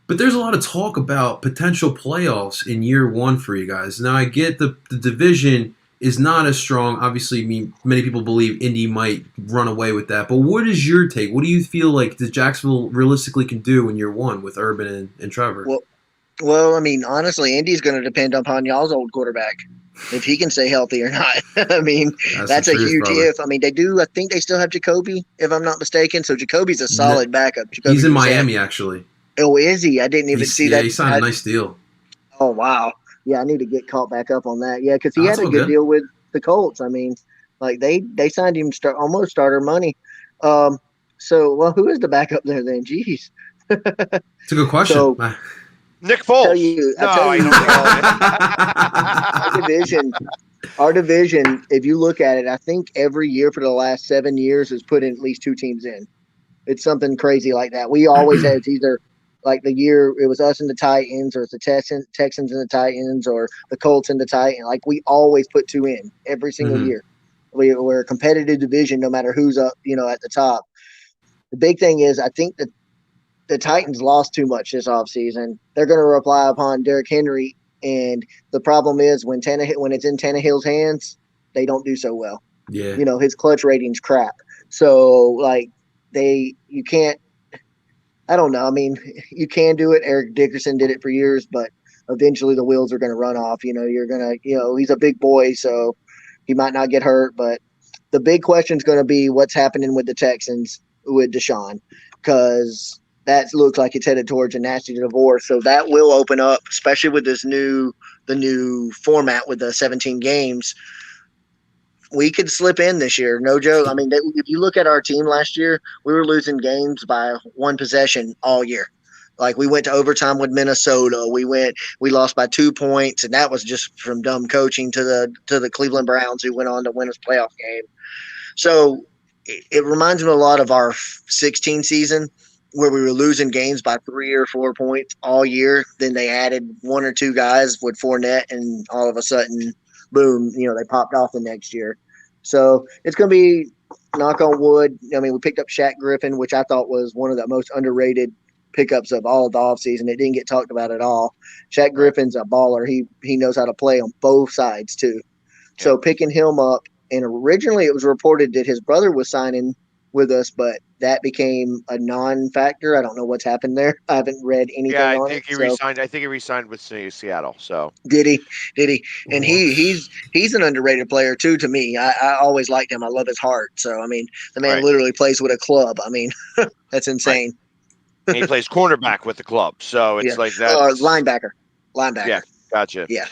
But there's a lot of talk about potential playoffs in year one for you guys. Now, I get the division is not as strong. Obviously, many people believe Indy might run away with that. But what is your take? What do you feel like the Jacksonville realistically can do in year one with Urban and Trevor? Well, I mean, honestly, Indy's going to depend upon y'all's old quarterback. If he can stay healthy or not. I mean, that's a huge if. I mean, I think they still have Jacoby, if I'm not mistaken. So Jacoby's a solid backup. He's in Miami, actually. Oh, is he? I didn't even see that. He signed a nice deal. Oh, wow. Yeah, I need to get caught back up on that. Yeah, because he had a good deal with the Colts. I mean, like they signed him almost starter money. So, who is the backup there then? Jeez. It's a good question. So, Nick Foles. Our division, if you look at it, I think every year for the last 7 years has put in at least 2 teams in. It's something crazy like that. We always have either like the year it was us and the Titans, or it's the Texans and the Titans, or the Colts and the Titans. Like we always put 2 in every single Mhm. year. We're a competitive division, no matter who's up, at the top. The big thing is, I think that the Titans lost too much this offseason. They're going to rely upon Derrick Henry, and the problem is when it's in Tannehill's hands, they don't do so well. Yeah. His clutch rating's crap. So like you can't. I don't know. I mean, you can do it. Eric Dickerson did it for years, but eventually the wheels are going to run off. You're going to, he's a big boy, so he might not get hurt. But the big question is going to be what's happening with the Texans with Deshaun, because that looks like it's headed towards a nasty divorce. So that will open up, especially with the new format with the 17 games. We could slip in this year, no joke. I mean, if you look at our team last year, we were losing games by 1 possession all year. Like we went to overtime with Minnesota. We lost by 2 points, and that was just from dumb coaching to the Cleveland Browns, who went on to win us playoff game. So it reminds me a lot of our 16 season, where we were losing games by 3 or 4 points all year. Then they added 1 or 2 guys with Fournette, and all of a sudden, boom, they popped off the next year. So it's going to be, knock on wood. I mean, we picked up Shaq Griffin, which I thought was one of the most underrated pickups of all of the offseason. It didn't get talked about at all. Shaq Griffin's a baller. He knows how to play on both sides too. So picking him up, and originally it was reported that his brother was signing with us, but that became a non-factor. I don't know what's happened there. I haven't read anything on it. Resigned. I think he resigned with Seattle. So did he? And he's an underrated player too to me. I always liked him. I love his heart. So I mean, the man literally plays with a club. I mean, that's insane. Right. And he plays cornerback with the club. So it's like that. Linebacker. Yeah, gotcha. Yeah.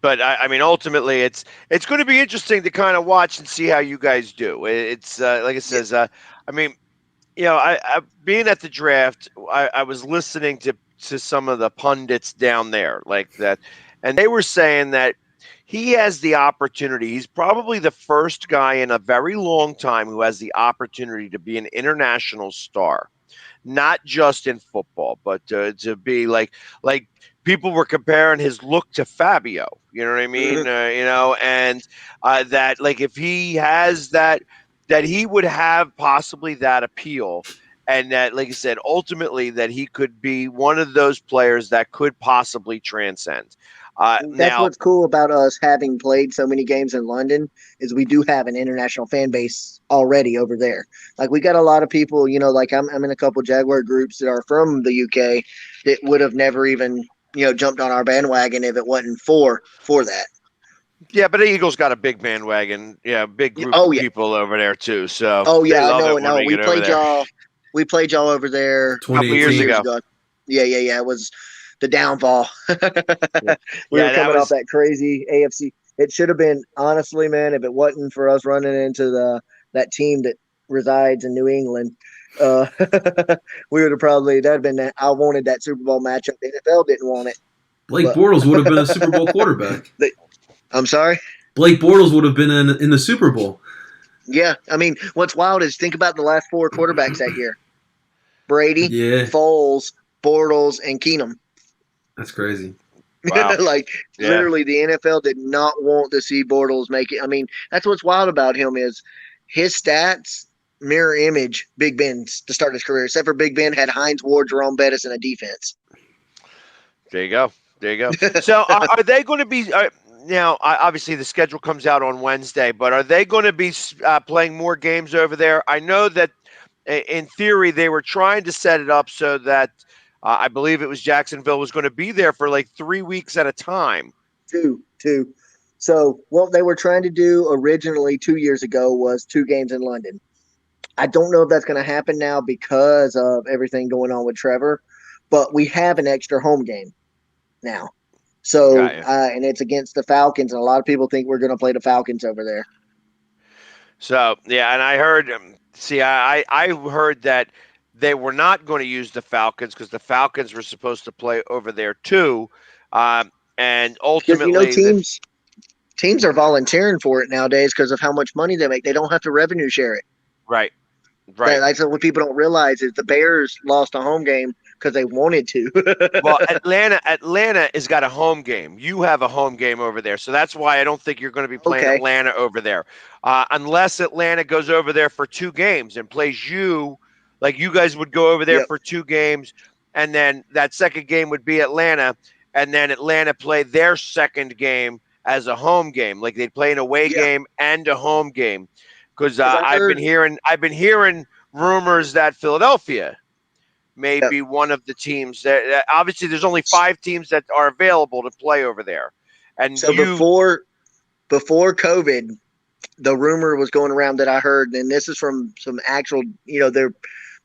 But I mean, ultimately, it's going to be interesting to kind of watch and see how you guys do. It's like it says. I mean, I being at the draft, I was listening to some of the pundits down there like that, and they were saying that he has the opportunity. He's probably the first guy in a very long time who has the opportunity to be an international star, not just in football, but to be like people were comparing his look to Fabio. You know what I mean? And that like if he has that he would have possibly that appeal, and that, like I said, ultimately that he could be one of those players that could possibly transcend. That's what's cool about us having played so many games in London, is we do have an international fan base already over there. Like we got a lot of people, like I'm in a couple Jaguar groups that are from the UK that would have never even, jumped on our bandwagon if it wasn't for that. Yeah, but the Eagles got a big bandwagon. Yeah, big group of people over there too. So no, we played y'all over there 20 years ago. Yeah. It was the downfall. We were coming off that crazy AFC. It should have been, honestly, man, if it wasn't for us running into that team that resides in New England, we would have probably, that'd been that. I wanted that Super Bowl matchup. The NFL didn't want it. Blake Bortles would have been a Super Bowl quarterback. I'm sorry? Blake Bortles would have been in the Super Bowl. Yeah. I mean, what's wild is think about the last 4 quarterbacks that year. Brady, Foles, Bortles, and Keenum. That's crazy. Wow. Literally, the NFL did not want to see Bortles make it. I mean, that's what's wild about him is his stats mirror image Big Ben's to start his career, except for Big Ben had Hines Ward, Jerome Bettis, and a defense. There you go. So are they going to be now, obviously the schedule comes out on Wednesday, but are they going to be playing more games over there? I know that in theory they were trying to set it up so that I believe it was Jacksonville was going to be there for like 3 weeks at a time. Two. So what they were trying to do originally 2 years ago was 2 games in London. I don't know if that's going to happen now because of everything going on with Trevor, but we have an extra home game now. So, and it's against the Falcons, and a lot of people think we're going to play the Falcons over there. So, yeah, and I heard, I heard that they were not going to use the Falcons because the Falcons were supposed to play over there too. And ultimately, teams are volunteering for it nowadays because of how much money they make. They don't have to revenue share it. Right. That's what people don't realize is the Bears lost a home game because they wanted to. Well, Atlanta has got a home game. You have a home game over there, so that's why I don't think you're going to be playing Okay. Atlanta over there, unless Atlanta goes over there for 2 games and plays you. Like you guys would go over there Yep. for 2 games, and then that second game would be Atlanta, and then Atlanta play their second game as a home game. Like they'd play an away Yeah. game and a home game. Because 'Cause I I've been heard- hearing rumors that Philadelphia may Yep. be one of the teams that obviously there's only 5 teams that are available to play over there. And So before COVID, the rumor was going around that I heard, and this is from some actual, they're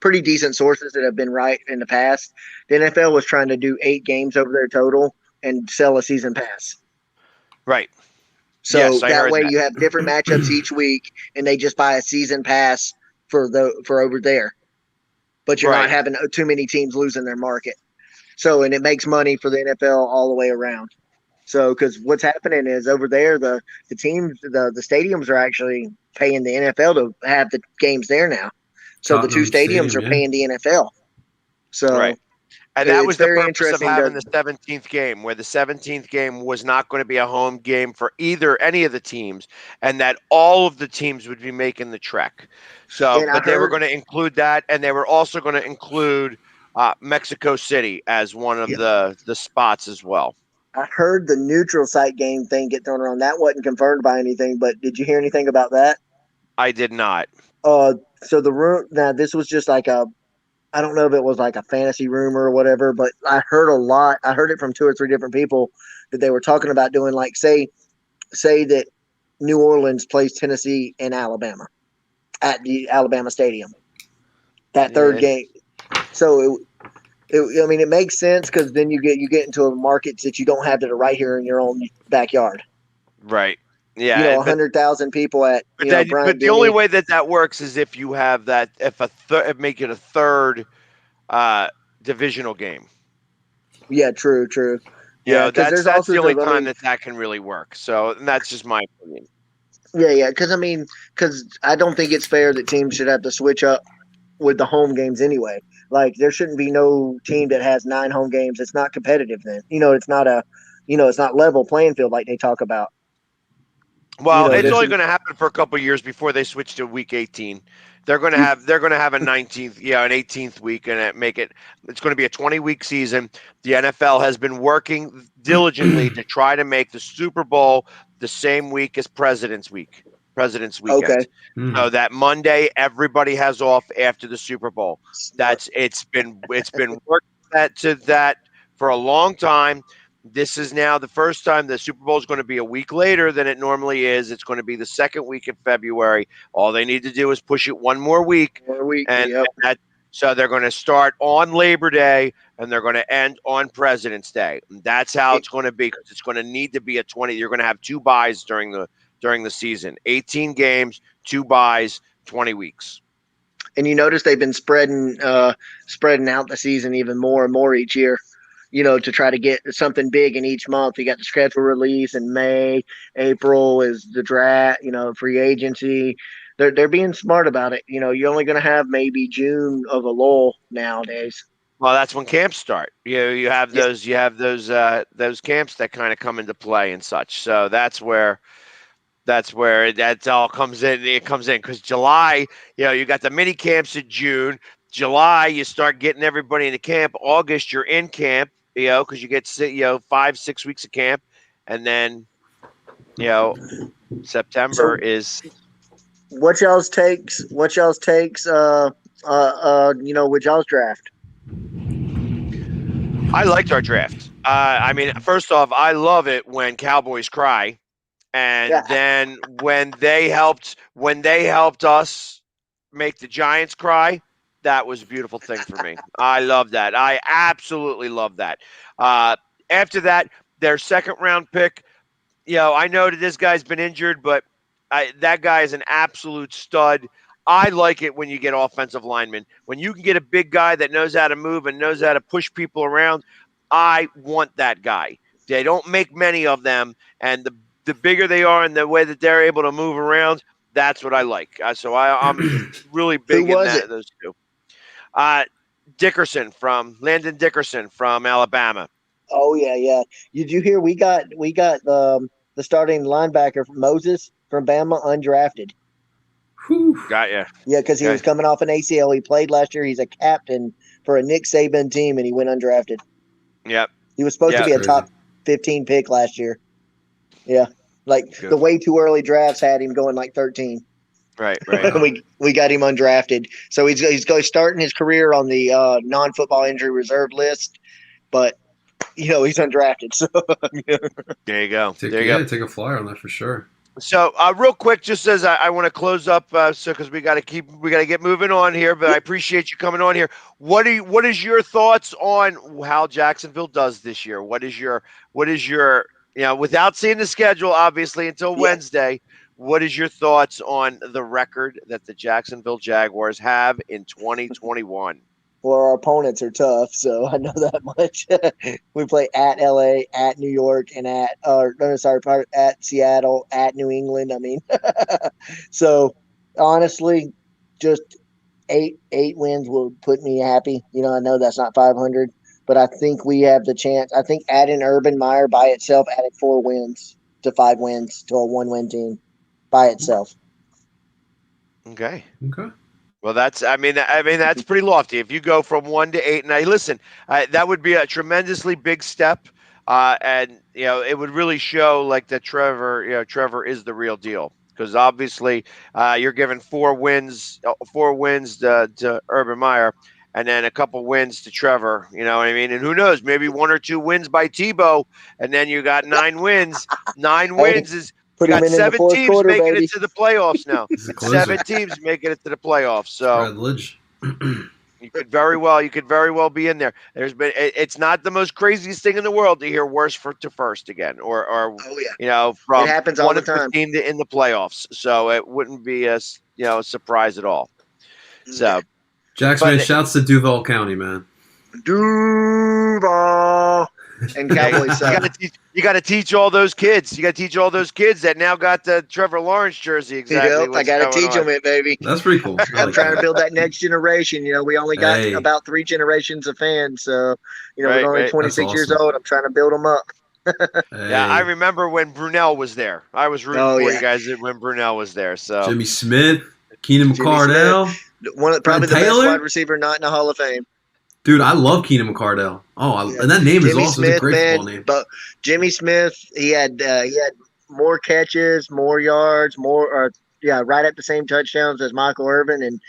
pretty decent sources that have been right in the past. The NFL was trying to do 8 games over there total and sell a season pass. right. So Yes, I that heard way that. you have different matchups each week, and they just buy a season pass for over there. But you're Right. not having too many teams losing their market. So, and it makes money for the NFL all the way around. So, because what's happening is over there, the teams, the stadiums are actually paying the NFL to have the games there now. So the 2 Tottenham stadiums Stadium, are paying the NFL. So Right. And that it's was the very purpose of interesting. having the 17th game, where the 17th game was not going to be a home game for any of the teams, and that all of the teams would be making the trek. So, And I but they were heard, going to include that, and they were also going to include Mexico City as one of the spots as well. I heard the neutral site game thing get thrown around. That wasn't confirmed by anything, but did you hear anything about that? I did not. So the room now, this was just like I don't know if it was like a fantasy rumor or whatever, but I heard a lot. I heard it from 2 or 3 different people that they were talking about doing, like, say that New Orleans plays Tennessee and Alabama at the Alabama Stadium, that third Yeah. game. So I mean, it makes sense because then you get into a market that you don't have that are right here in your own backyard. Right. Yeah. 100,000 people at But Bryant the only Denny. way that works is if you have that, make it a third divisional game. Yeah, true. Yeah, because there's That's also the only time that can really work. So, and that's just my opinion. Yeah, because I mean, because I don't think it's fair that teams should have to switch up with the home games anyway. Like, there shouldn't be no team that has 9 home games. It's not competitive then. It's not it's not level playing field like they talk about. Well, it's there only should- going to happen for a couple of years before they switch to week 18. They're going to have a 19th, an 18th week, and it's going to be a 20-week season. The NFL has been working diligently to try to make the Super Bowl the same week as President's Weekend. Okay. So that Monday everybody has off after the Super Bowl. It's been working that for a long time. This is now the first time the Super Bowl is going to be a week later than it normally is. It's going to be the second week in February. All they need to do is push it one more week, and so they're going to start on Labor Day and they're going to end on President's Day. And that's how it's going to be, because it's going to need to be a 20. You're going to have 2 buys during the season. 18 games, 2 buys, 20 weeks. And you notice they've been spreading out the season even more and more each year. To try to get something big in each month. You got the schedule release in May. April is the draft, free agency. They're being smart about it. You're only going to have maybe June of a lull nowadays. Well, that's when camps start. You have those camps that kind of come into play and such. So that's where that all comes in. It comes in because July, you got the mini camps in June. July, you start getting everybody into camp. August, you're in camp, because you get 5-6 weeks of camp, and then September is. What y'all's takes? With y'all's draft? I liked our draft. I mean, first off, I love it when Cowboys cry, and then when they helped us make the Giants cry. That was a beautiful thing for me. I love that. I absolutely love that. After that, their second round pick, I know that this guy's been injured, but that guy is an absolute stud. I like it when you get offensive linemen. When you can get a big guy that knows how to move and knows how to push people around, I want that guy. They don't make many of them, and the bigger they are and the way that they're able to move around, that's what I like. So I'm really big in those two. Landon Dickerson from Alabama. Oh yeah. Did you hear we got the starting linebacker from Moses from Bama undrafted? Whew. Got you. Yeah, because he was coming off an ACL. He played last year. He's a captain for a Nick Saban team, and he went undrafted. Yep. He was supposed to be a Crazy. top 15 pick last year. Yeah, like Good. the way too early drafts had him going like 13. Right. we got him undrafted, so he's going starting his career on the non-football injury reserve list, but he's undrafted. So There you go. Take a flyer on that for sure. So, real quick, just as I want to close up, because we got to get moving on here. But I appreciate you coming on here. What is your thoughts on how Jacksonville does this year? What is your without seeing the schedule, obviously until Wednesday? What is your thoughts on the record that the Jacksonville Jaguars have in 2021? Well, our opponents are tough, so I know that much. We play at LA, at New York, and at Seattle, at New England. I mean, so honestly, just eight wins will put me happy. I know that's not 500, but I think we have the chance. I think adding Urban Meyer by itself added 4 wins to 5 wins to a 1-win team by itself. Okay. Well, that's pretty lofty. If you go from 1 to 8, and listen, that would be a tremendously big step, and it would really show like that Trevor is the real deal, because obviously you're giving 4 wins to Urban Meyer, and then a couple wins to Trevor. You know what I mean? And who knows? Maybe 1 or 2 wins by Tebow, and then you got 9 wins. 9 wins is. Put him in 7 the teams quarter, making baby. it to the playoffs now. 7 teams making it to the playoffs. So you could very well be in there. It's not the most craziest thing in the world to hear worst to first again, or from it happens all 1 the to time 15 in the playoffs. So it wouldn't be a surprise at all. So Jackson, shouts to Duval County, man. Duval and Cowboys. You got to teach all those kids. You got to teach all those kids that now got the Trevor Lawrence jersey exactly. I got to teach them it, baby. That's pretty cool. I'm trying to build that next generation. We only got about 3 generations of fans, so we're only 26 years old. I'm trying to build them up. Yeah, I remember when Brunell was there. I was rooting for you guys when Brunell was there. So Jimmy Smith, Keenan McCardell, probably the best wide receiver not in the Hall of Fame. Dude, I love Keenan McCardell. And that name Jimmy is also Smith, a great football name. But Jimmy Smith, he had more catches, more yards, right at the same touchdowns as Michael Irvin, and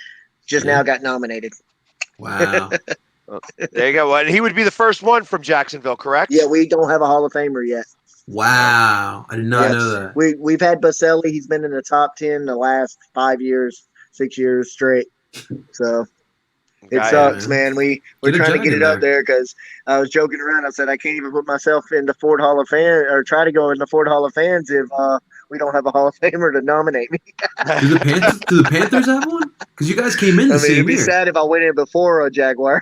just now got nominated. Wow. There you go. And he would be the first one from Jacksonville, correct? Yeah, we don't have a Hall of Famer yet. Wow. I did not know that. We've had Baselli. He's been in the top 10 the last 5 years, 6 years straight. So it sucks, man. We're trying to get it up there because I was joking around. I said I can't even put myself in the Ford Hall of Fame or try to go in the Ford Hall of Fans if we don't have a Hall of Famer to nominate me. Do the Panthers have one? Because you guys came in the same year. It'd be sad if I went in before a Jaguar.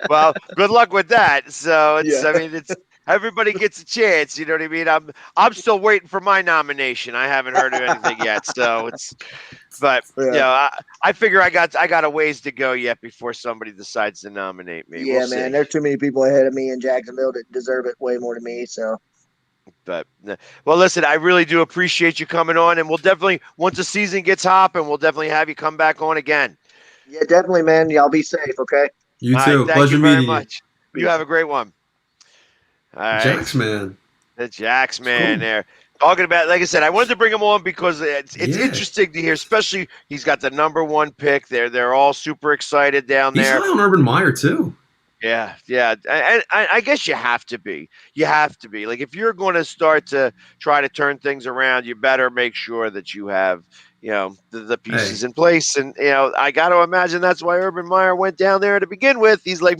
Well, good luck with that. So it's everybody gets a chance. You know what I mean? I'm still waiting for my nomination. I haven't heard of anything yet. So but I figure I got a ways to go yet before somebody decides to nominate me. Yeah, man, there's too many people ahead of me in Jacksonville that deserve it way more than me. So, but well, listen, I really do appreciate you coming on, and we'll definitely once the season gets hopping, we'll definitely have you come back on again. Yeah, definitely, man. Y'all be safe, okay? You too. Right, Pleasure meeting you. Thank you very much. You have a great one. All right. Jax man. The Jax man there. Talking about, like I said, I wanted to bring him on because it's interesting to hear, especially he's got the number 1 pick there. They're all super excited down there. He's high on Urban Meyer, too. Yeah. And I guess you have to be. You have to be. Like, if you're going to start to try to turn things around, you better make sure that you have, the pieces in place. And, I got to imagine that's why Urban Meyer went down there to begin with. He's like,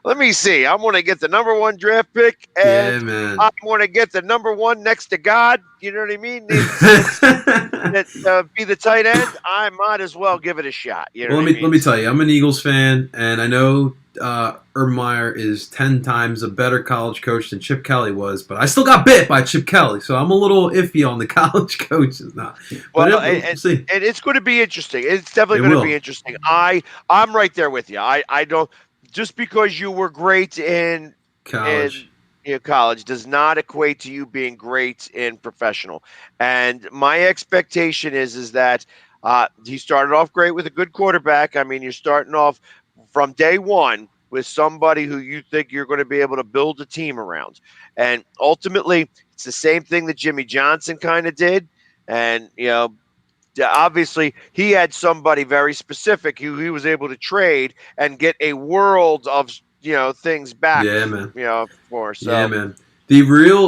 let me see. I want to get the number 1 draft pick, and I want to get the number 1 next to God. You know what I mean? Be the tight end. I might as well give it a shot. You know let me tell you, I'm an Eagles fan, and I know Urban Meyer is 10 times a better college coach than Chip Kelly was, but I still got bit by Chip Kelly, so I'm a little iffy on the college coaches now. But Well, we'll see. and it's going to be interesting. It's definitely It going to will. be interesting. I'm right there with you. I don't just because you were great in College. college does not equate to you being great in professional. And my expectation is that he started off great with a good quarterback. I mean, you're starting off from day one with somebody who you think you're going to be able to build a team around. And ultimately, it's the same thing that Jimmy Johnson kind of did. And, obviously he had somebody very specific who he was able to trade and get a world of things back. Yeah, man. For so Yeah, man.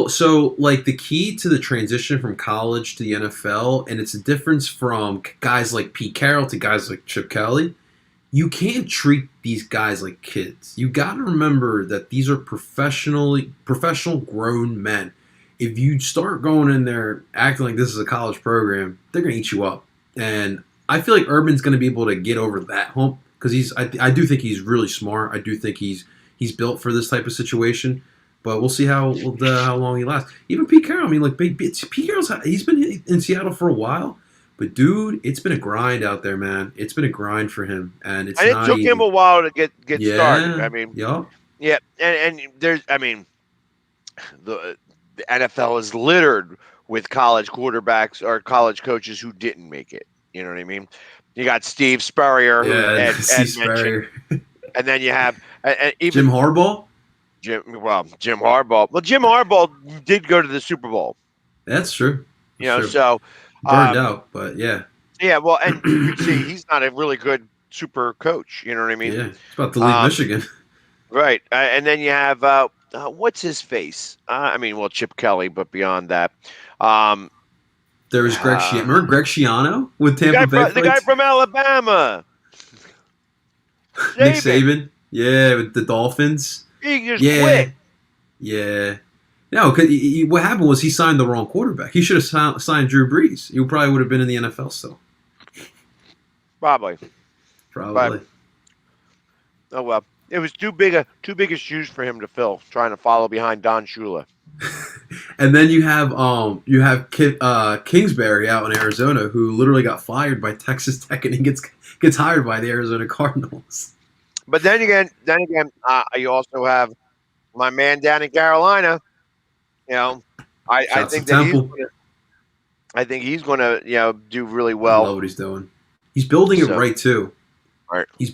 So like the key to the transition from college to the NFL, and it's a difference from guys like Pete Carroll to guys like Chip Kelly. You can't treat these guys like kids. You got to remember that these are professional grown men. If you start going in there acting like this is a college program, they're going to eat you up. And I feel like Urban's going to be able to get over that hump because I do think he's really smart. I do think he's built for this type of situation. But we'll see how long he lasts. Even Pete Carroll, I mean, like Pete Carroll's he's been in Seattle for a while. But dude, it's been a grind out there, man. It's been a grind for him, and it took him a while to get started. I mean, yeah, and there's, I mean, the NFL is littered with college quarterbacks or college coaches who didn't make it. You know what I mean? You got Steve Spurrier, who Ed mentioned, and then you have even Jim Harbaugh. Jim Harbaugh. Well, Jim Harbaugh did go to the Super Bowl. That's true. So. Burned out, but yeah. Yeah, well, and you can see he's not a really good super coach. You know what I mean? Yeah, he's about to leave Michigan. Right. And then you have, what's his face? Chip Kelly, but beyond that. There was Greg Schiano. Remember Greg Schiano with Tampa Bay? The guy from Alabama. Nick Saban. Yeah, with the Dolphins. He just quit. Yeah. No, because what happened was he signed the wrong quarterback. He should have signed Drew Brees. He probably would have been in the NFL still. Probably. But, oh well, it was too big a shoes for him to fill, trying to follow behind Don Shula. And then you have Kingsbury out in Arizona, who literally got fired by Texas Tech, and he gets hired by the Arizona Cardinals. But then again, you also have my man down in Carolina. I think he's going to do really well. I love what he's doing. He's building it right too. Right. He's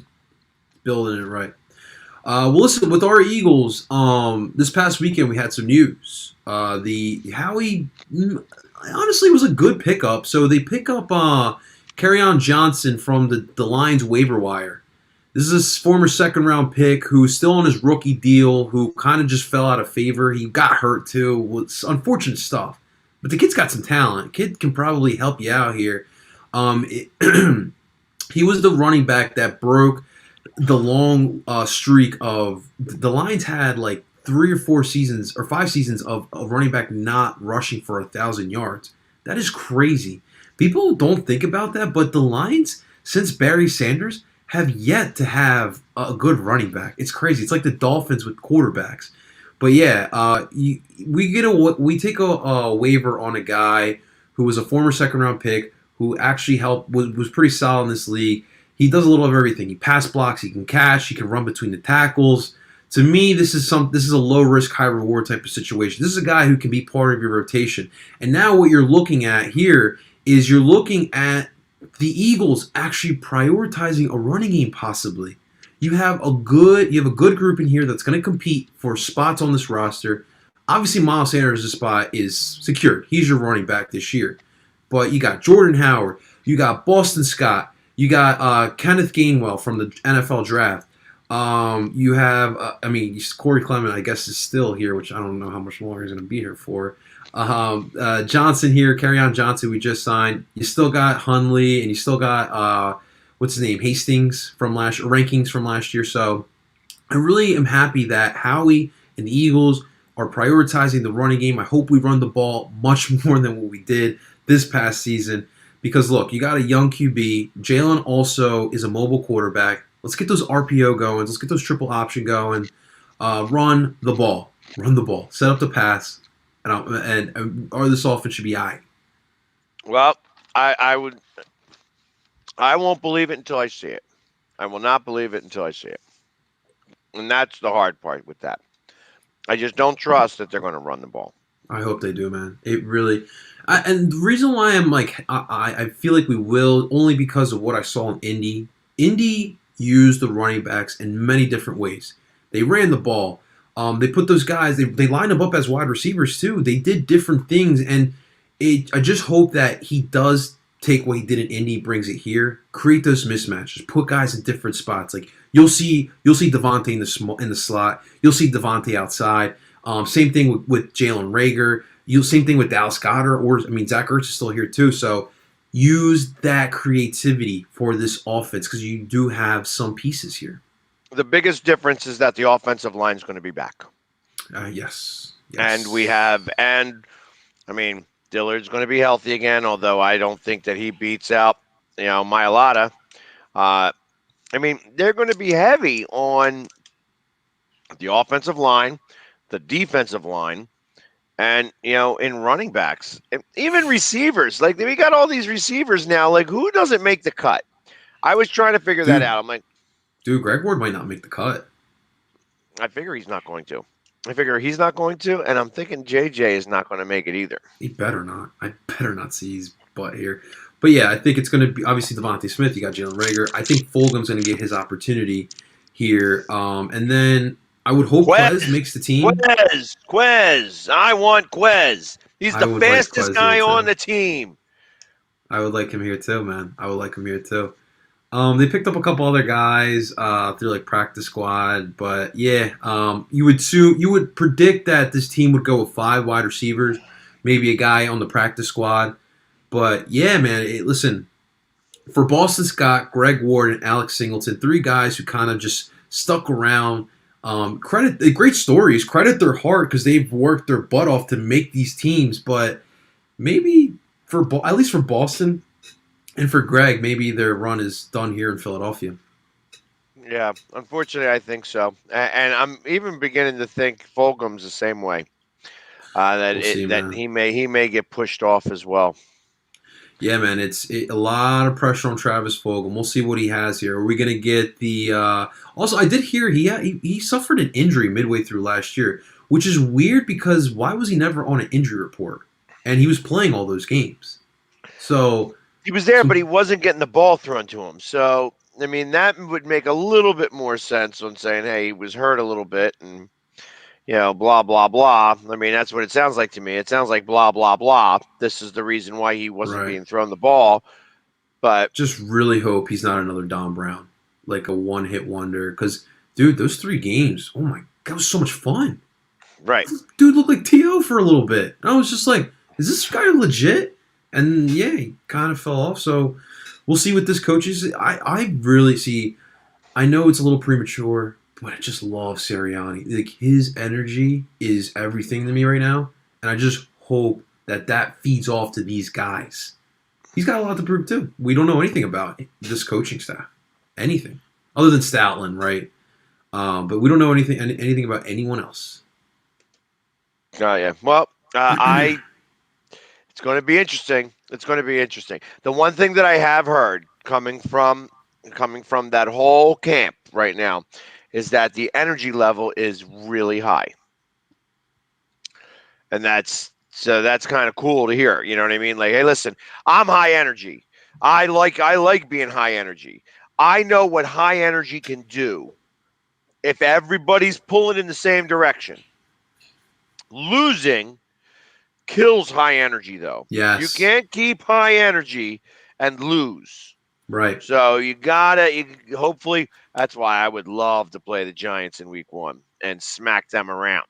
building it right. Well, listen, with our Eagles, this past weekend we had some news. Howie honestly was a good pickup. So they pick up Kerryon Johnson from the Lions waiver wire. This is a former second-round pick who's still on his rookie deal, who kind of just fell out of favor. He got hurt, too. It's unfortunate stuff. But the kid's got some talent. Kid can probably help you out here. He was the running back that broke the long streak of – the Lions had like 3 or 4 seasons or 5 seasons of a running back not rushing for 1,000 yards. That is crazy. People don't think about that, but the Lions, since Barry Sanders – have yet to have a good running back. It's crazy. It's like the Dolphins with quarterbacks. But yeah, we take a waiver on a guy who was a former second-round pick who actually was pretty solid in this league. He does a little of everything. He pass blocks. He can catch. He can run between the tackles. To me, this is a low-risk, high-reward type of situation. This is a guy who can be part of your rotation. And now what you're looking at here is you're looking at the Eagles actually prioritizing a running game possibly. You have a good group in here that's going to compete for spots on this roster. Obviously, Miles Sanders' spot is secured. He's your running back this year. But you got Jordan Howard. You got Boston Scott. You got Kenneth Gainwell from the NFL draft. You have, Corey Clement, I guess, is still here, which I don't know how much longer he's going to be here for. Johnson here, Kerryon Johnson, we just signed. You still got Hundley, and you still got what's his name, Hastings rankings from last year. So I really am happy that Howie and the Eagles are prioritizing the running game. I hope we run the ball much more than what we did this past season. Because look, you got a young QB. Jalen also is a mobile quarterback. Let's get those RPO going. Let's get those triple option going. Run the ball. Set up the pass, or this offense should be all right. Well, I won't believe it until I see it. I will not believe it until I see it. And that's the hard part with that. I just don't trust that they're going to run the ball. I hope they do, man. It really, and the reason why I'm like, I feel like we will, only because of what I saw in Indy. Indy used the running backs in many different ways. They ran the ball. They put those guys, they lined them up as wide receivers too. They did different things, and I just hope that he does take what he did in Indy, brings it here, create those mismatches, put guys in different spots. Like you'll see Devontae in the slot, you'll see Devontae outside. Same thing with Jalen Reagor. Same thing with Dallas Goedert, Zach Ertz is still here too. So use that creativity for this offense because you do have some pieces here. The biggest difference is that the offensive line is going to be back. Yes. And Dillard's going to be healthy again, although I don't think that he beats out, Mailata. They're going to be heavy on the offensive line, the defensive line, and, in running backs. And even receivers. Like, we got all these receivers now. Like, who doesn't make the cut? I was trying to figure that out. I'm like, dude, Greg Ward might not make the cut. I figure he's not going to. And I'm thinking JJ is not going to make it either. He better not. I better not see his butt here. But yeah, I think it's going to be obviously Devontae Smith. You got Jalen Reagor. I think Fulgham's going to get his opportunity here. And then I would hope Quez makes the team. Quez. I want Quez. He's the fastest guy on the team. I would like him here too, man. They picked up a couple other guys through like practice squad, but yeah, you would predict that this team would go with 5 wide receivers, maybe a guy on the practice squad. But yeah, man, listen, for Boston Scott, Greg Ward, and Alex Singleton, 3 guys who kind of just stuck around. Great stories. Credit their heart because they've worked their butt off to make these teams. But maybe at least for Boston. And for Greg, maybe their run is done here in Philadelphia. Yeah, unfortunately, I think so. And I'm even beginning to think Fulgham's the same way. He may get pushed off as well. Yeah, man, it's a lot of pressure on Travis Fulgham. We'll see what he has here. Are we going to get the? Also, I did hear he suffered an injury midway through last year, which is weird because why was he never on an injury report? And he was playing all those games, so. He was there, but he wasn't getting the ball thrown to him. So, that would make a little bit more sense on saying, hey, he was hurt a little bit and, blah, blah, blah. That's what it sounds like to me. It sounds like blah, blah, blah. This is the reason why he wasn't being thrown the ball. But just really hope he's not another Don Brown, like a one-hit wonder. Because, dude, those 3 games, oh, my God, it was so much fun. Right. Dude looked like T.O. for a little bit. And I was just like, is this guy legit? And yeah, he kind of fell off. So we'll see what this coach is. I really see. I know it's a little premature, but I just love Sirianni. Like his energy is everything to me right now, and I just hope that feeds off to these guys. He's got a lot to prove too. We don't know anything about this coaching staff, anything other than Stoutland, right? But we don't know anything about anyone else. Oh yeah. Well, It's going to be interesting. The one thing that I have heard coming from that whole camp right now is that the energy level is really high. And that's kind of cool to hear. You know what I mean? Like, hey, listen, I'm high energy. I like being high energy. I know what high energy can do if everybody's pulling in the same direction. Losing kills high energy, though. Yes. You can't keep high energy and lose. Right. So hopefully, that's why I would love to play the Giants in week 1 and smack them around.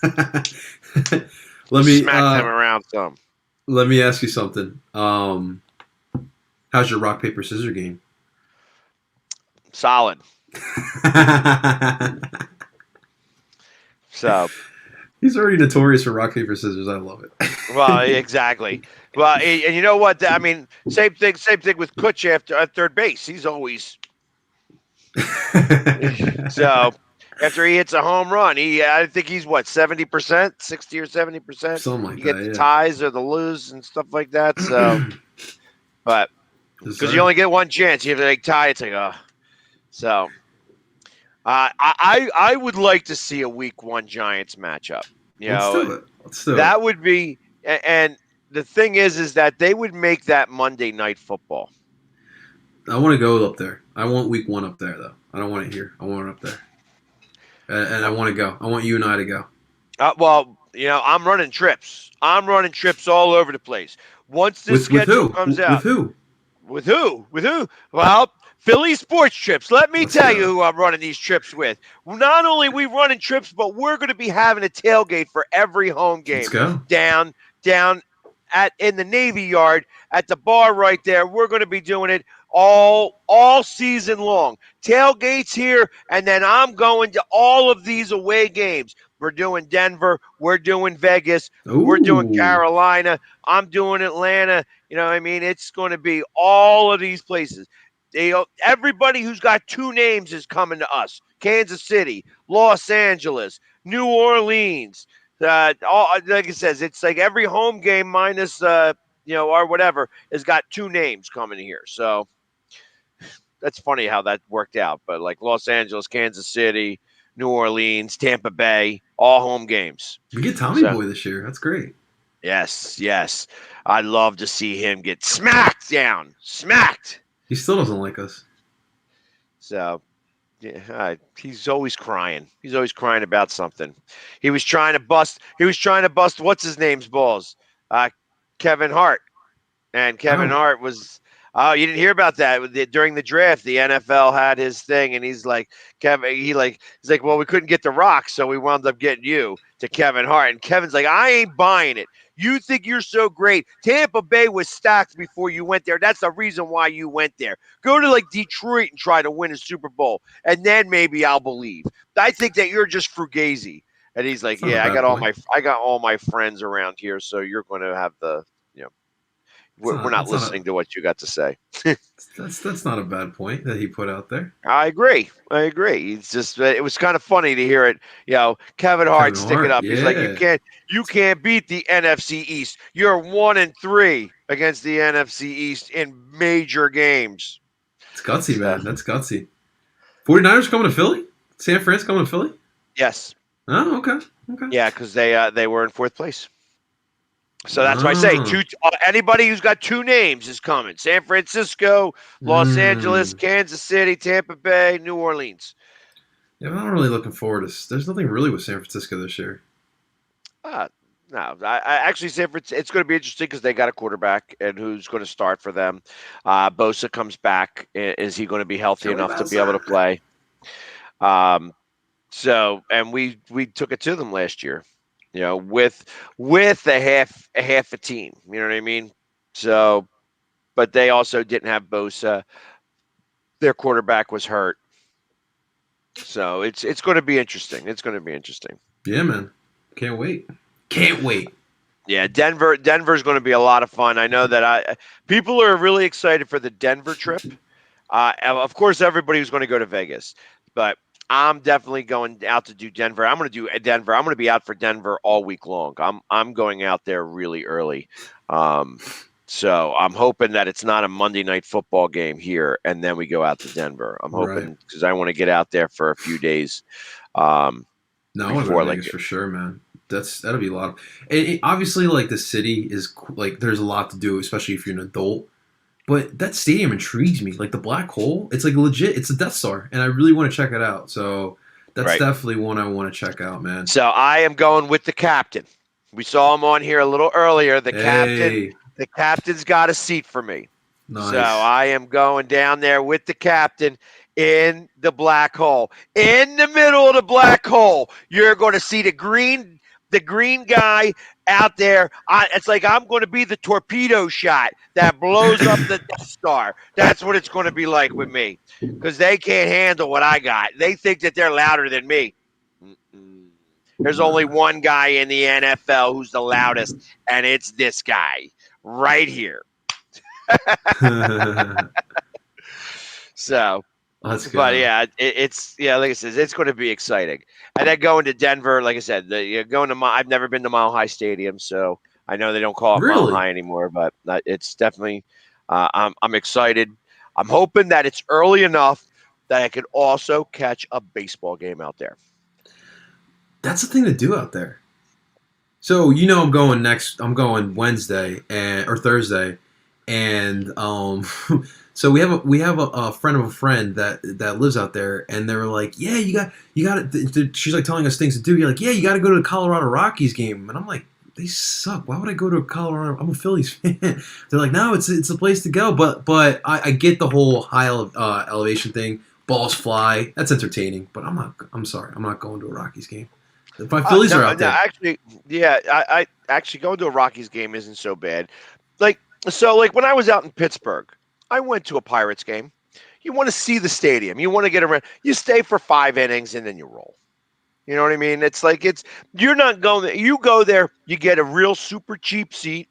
Smack them around some. Let me ask you something. How's your rock, paper, scissors game? Solid. So. He's already notorious for rock, paper, scissors. I love it. Well, exactly. Well, and you know what? Same thing with Kutch at third base. He's always So after he hits a home run, I think he's what 70%, 60 or 70%. Something like You get that, the yeah. ties or the lose and stuff like that. So, but Yes, because you sir. only get one chance, you have to like tie. It's like so. I would like to see a Week 1 Giants matchup. You Let's know, do it. Let's do it. that would be, and the thing is that they would make that Monday Night Football. I want to go up there. I want week 1 up there, though. I don't want it here. I want it up there. And I want to go. I want you and I to go. Well, I'm running trips. I'm running trips all over the place. Once this With schedule who? comes With out, who? with who? With who? Well, Philly sports trips. Let me Let's tell you go. who I'm running these trips with. Not only are we running trips, but we're going to be having a tailgate for every home Let's game go. down in the Navy Yard at the bar right there. We're going to be doing it all season long. Tailgates here, and then I'm going to all of these away games. We're doing Denver. We're doing Vegas. We're doing Ooh. Carolina. I'm doing Atlanta. You know what I mean? It's going to be all of these places. Everybody who's got 2 names is coming to us. Kansas City, Los Angeles, New Orleans. Like it says, it's like every home game minus, or whatever, has got 2 names coming here. So that's funny how that worked out. But like Los Angeles, Kansas City, New Orleans, Tampa Bay, all home games. We get Tommy So, Boy this year. That's great. yes. I'd love to see him get smacked. He still doesn't like us. So, yeah, he's always crying. He's always crying about something. He was trying to bust. What's his name's balls? Kevin Hart. And Kevin Oh. Hart was. Oh, you didn't hear about that during the draft. The NFL had his thing, and he's like, he's like, well, we couldn't get the Rock, so we wound up getting you to Kevin Hart. And Kevin's like, I ain't buying it. You think you're so great? Tampa Bay was stacked before you went there. That's the reason why you went there. Go to like Detroit and try to win a Super Bowl, and then maybe I'll believe. I think that you're just fugazi. And he's like, That's not a yeah, bad point. I got all my friends around here, so you're going to have the. We're not listening to what you got to say. That's not a bad point that he put out there. I agree. It's just it was kind of funny to hear it. Kevin Hart Kevin sticking Hart, up. He's like, yeah. you can't beat the NFC East. You're 1-3 against the NFC East in major games. It's gutsy, man. That's gutsy. 49ers coming to Philly? San Fran's coming to Philly? Yes. Oh, okay. Yeah, because they were in 4th place. So that's why I say anybody who's got 2 names is coming. San Francisco, Los Angeles, Kansas City, Tampa Bay, New Orleans. Yeah, I'm not really looking forward to. There's nothing really with San Francisco this year. No, I actually San Francisco. It's going to be interesting because they got a quarterback, and who's going to start for them? Bosa comes back. Is he going to be healthy Joey enough to be Bosa. able to play? So, and we took it to them last year. With a half a team. You know what I mean? So, but they also didn't have Bosa. Their quarterback was hurt. So it's going to be interesting. Yeah, man. Can't wait. Yeah, Denver's going to be a lot of fun. I know that people are really excited for the Denver trip. Of course, everybody was going to go to Vegas, but I'm definitely going out to do Denver. I'm going to do Denver. I'm going to be out for Denver all week long. I'm going out there really early. So I'm hoping that it's not a Monday Night Football game here, and then we go out to Denver. I'm hoping because I want to get out there for a few days. No, I want to go to Vegas for sure, man. That'll be a lot. And obviously, like the city is like there's a lot to do, especially if you're an adult. But that stadium intrigues me. Like the black hole, it's like legit. It's a Death Star, and I really want to check it out. So that's definitely one I want to check out, man. So I am going with the captain. We saw him on here a little earlier. The captain's got a seat for me. Nice. So I am going down there with the captain in the black hole. In the middle of the black hole, you're going to see the green guy out there. It's like I'm going to be the torpedo shot that blows up the Death Star. That's what it's going to be like with me because they can't handle what I got. They think that they're louder than me. There's only one guy in the NFL who's the loudest, and it's this guy right here. So, Let's go. But yeah, it's like I said, it's going to be exciting. And then going to Denver, like I said, you're going to. I've never been to Mile High Stadium, so I know they don't call it Mile Really? High anymore. But it's definitely. I'm excited. I'm hoping that it's early enough that I could also catch a baseball game out there. That's the thing to do out there. So I'm going Wednesday or Thursday, and so we have a friend of a friend that lives out there, and they were like, yeah, you got it. She's like telling us things to do. You're like, yeah, you got to go to the Colorado Rockies game, and I'm like, they suck. Why would I go to Colorado? I'm a Phillies fan. They're like, no, it's a place to go, but I get the whole high elevation thing. Balls fly. That's entertaining, but I'm sorry, I'm not going to a Rockies game. If my Phillies are out there. Actually, yeah, I actually going to a Rockies game isn't so bad. Like when I was out in Pittsburgh, I went to a Pirates game. You want to see the stadium. You want to get around. You stay for 5 innings and then you roll. You know what I mean? It's like you're not going there. You go there, you get a real super cheap seat.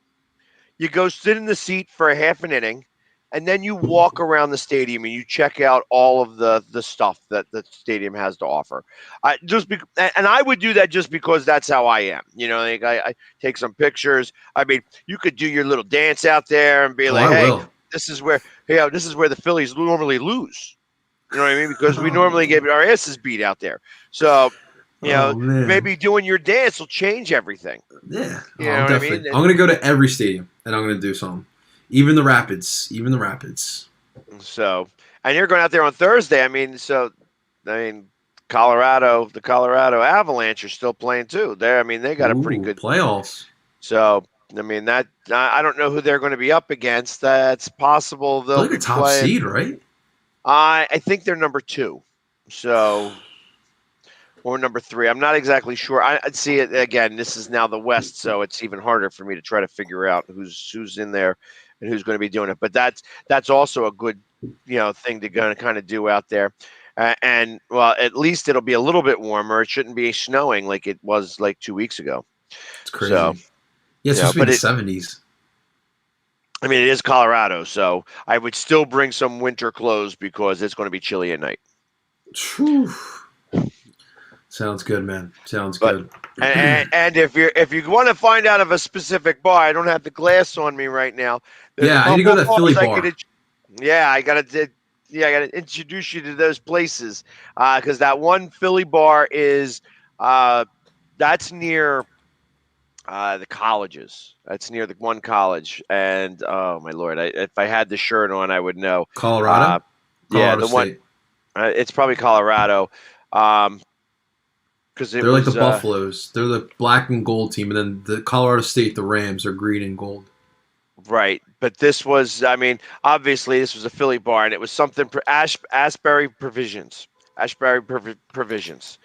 You go sit in the seat for a half an inning, and then you walk around the stadium and you check out all of the stuff that the stadium has to offer. And I would do that just because that's how I am. Like I take some pictures. I mean, you could do your little dance out there and be like, I hey, will. this is where the Phillies normally lose. You know what I mean? Because we normally get our asses beat out there. So, Man. maybe doing your dance will change everything. Yeah, You know what I mean? I'm gonna go to every stadium and I'm gonna do something. Even the Rapids. So, and you're going out there on Thursday. Colorado, the Colorado Avalanche are still playing too. They got a pretty good playoffs. So, that I don't know who they're going to be up against. That's possible they'll be a top playing. seed, right? I think they're number 2. So, or number 3. I'm not exactly sure. I'd see it again. This is now the West, so it's even harder for me to try to figure out who's in there and who's going to be doing it. But that's also a good thing to kind of do out there. And well, at least it'll be a little bit warmer. It shouldn't be snowing like it was like 2 weeks ago. It's crazy. So, yeah, it's supposed to be in the 70s. It is Colorado, so I would still bring some winter clothes because it's going to be chilly at night. Whew. Sounds good, man. Sounds good. And if you want to find out of a specific bar, I don't have the glass on me right now. Yeah, I need to go to that Philly bar. I gotta introduce you to those places because that one Philly bar is that's near the colleges. That's near the one college, and oh my lord, if I had the shirt on, I would know. Colorado. Colorado the State. one. It's probably Colorado. Because they're like the Buffaloes. They're the black and gold team, and then the Colorado State, the Rams, are green and gold. Right, but this was, obviously this was a Philly bar, and it was something Asbury Provisions. Provisions.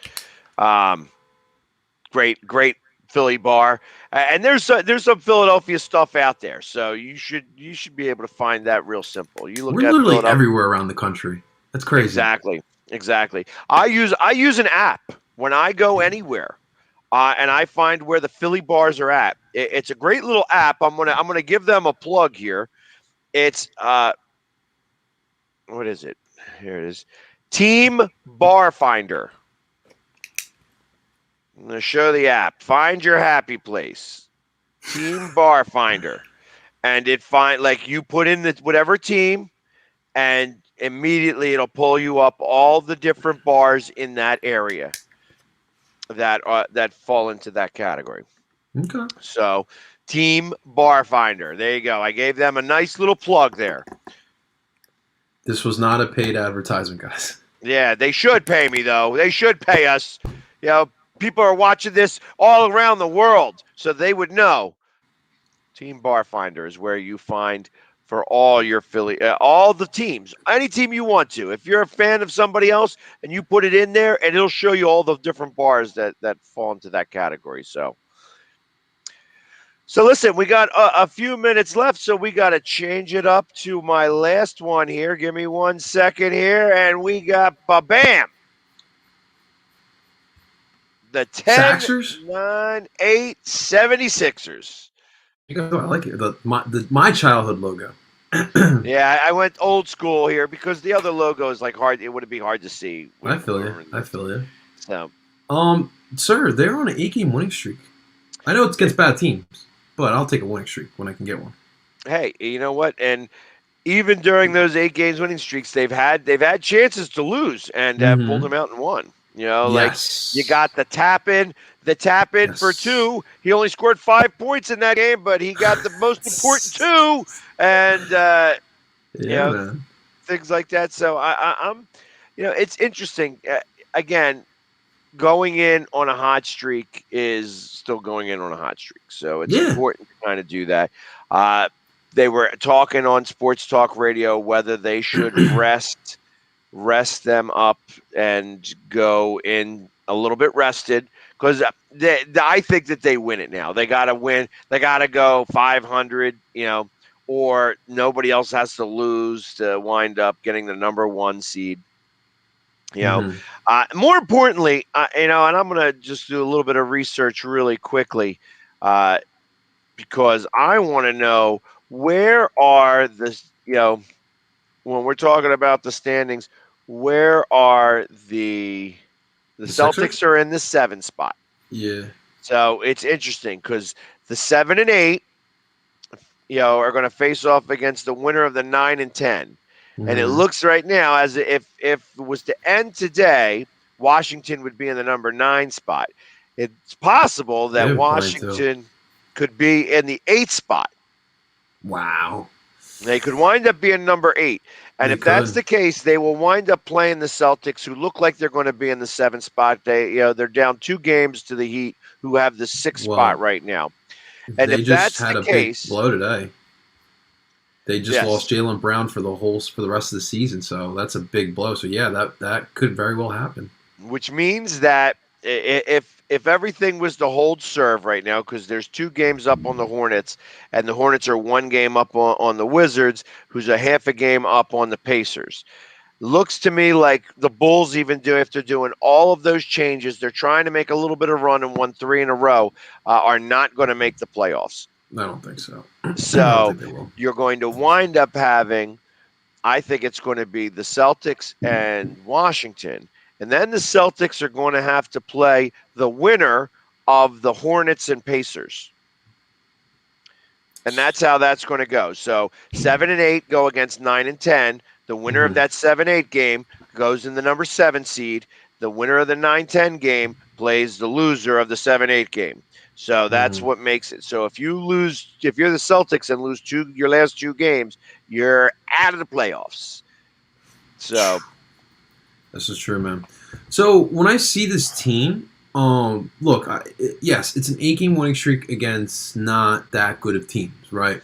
Great Philly bar, and there's some Philadelphia stuff out there, so you should be able to find that real simple. You look We're at literally everywhere around the country. That's crazy. Exactly. I use an app when I go anywhere, and I find where the Philly bars are at. It's a great little app. I'm gonna give them a plug here. It's what is it? Here it is. Team Bar Finder. I'm gonna show the app. Find your happy place. Team Bar Finder, and you put in whatever team, and immediately it'll pull you up all the different bars in that area that fall into that category. Okay. So, Team Bar Finder. There you go. I gave them a nice little plug there. This was not a paid advertisement, guys. Yeah, they should pay me though. They should pay us. People are watching this all around the world, so they would know. Team Bar Finder is where you find for all your Philly, all the teams, any team you want to. If you're a fan of somebody else and you put it in there, and it'll show you all the different bars that fall into that category. So listen, we got a few minutes left, so we got to change it up to my last one here. Give me 1 second here, and we got bam. The 10-9-8 76ers. I like it. My childhood logo. Yeah, I went old school here because the other logo is like hard. It would be hard to see. I feel you. I feel you. So, Sir, they're on an 8-game winning streak. I know it's against bad teams, but I'll take a winning streak when I can get one. hey, you know what? And even during those 8 games winning streaks, they've had chances to lose and pulled them out and won. Like you got the tap in for 2. He only scored 5 points in that game, but he got the most important 2, and man. things like that. So I'm, it's interesting. Again, going in on a hot streak is still going in on a hot streak. So it's important to kind of do that. They were talking on Sports Talk Radio whether they should rest them up and go in a little bit rested, because I think that they win it now. They got to win. They got to go 500, or nobody else has to lose to wind up getting the number 1 seed. More importantly, and I'm going to just do a little bit of research really quickly, because I want to know where are the, when we're talking about the standings, where are the Celtics Sixers? are in the 7 spot. Yeah. So it's interesting because the 7 and 8, are going to face off against the winner of the 9 and 10. And it looks right now as if it was to end today, Washington would be in the number 9 spot. It's possible that Washington could be in the 8th spot. Wow. They could wind up being number 8. And if that's the case, they will wind up playing the Celtics, who look like they're going to be in the 7th spot. They're down 2 games to the Heat, who have the 6th spot right now. And if that's the case, big blow today. They just lost Jaylen Brown for the rest of the season, so that's a big blow. So yeah, that could very well happen. Which means that if everything was to hold serve right now, because there's 2 games up on the Hornets, and the Hornets are 1 game up on the Wizards, who's a half a game up on the Pacers. Looks to me like the Bulls, even after doing all of those changes, they're trying to make a little bit of run and won 3 in a row, are not going to make the playoffs. I don't think so. So you're going to wind up having, I think it's going to be the Celtics and Washington. And then the Celtics are going to have to play the winner of the Hornets and Pacers. And that's how that's going to go. So 7 and 8 go against 9 and 10. The winner of that 7-8 game goes in the number 7 seed. The winner of the 9-10 game plays the loser of the 7-8 game. So that's what makes it. So if you're the Celtics and lose your last 2 games, you're out of the playoffs. So this is true, man. So when I see this team, look, yes, it's an 8-game winning streak against not that good of teams, right?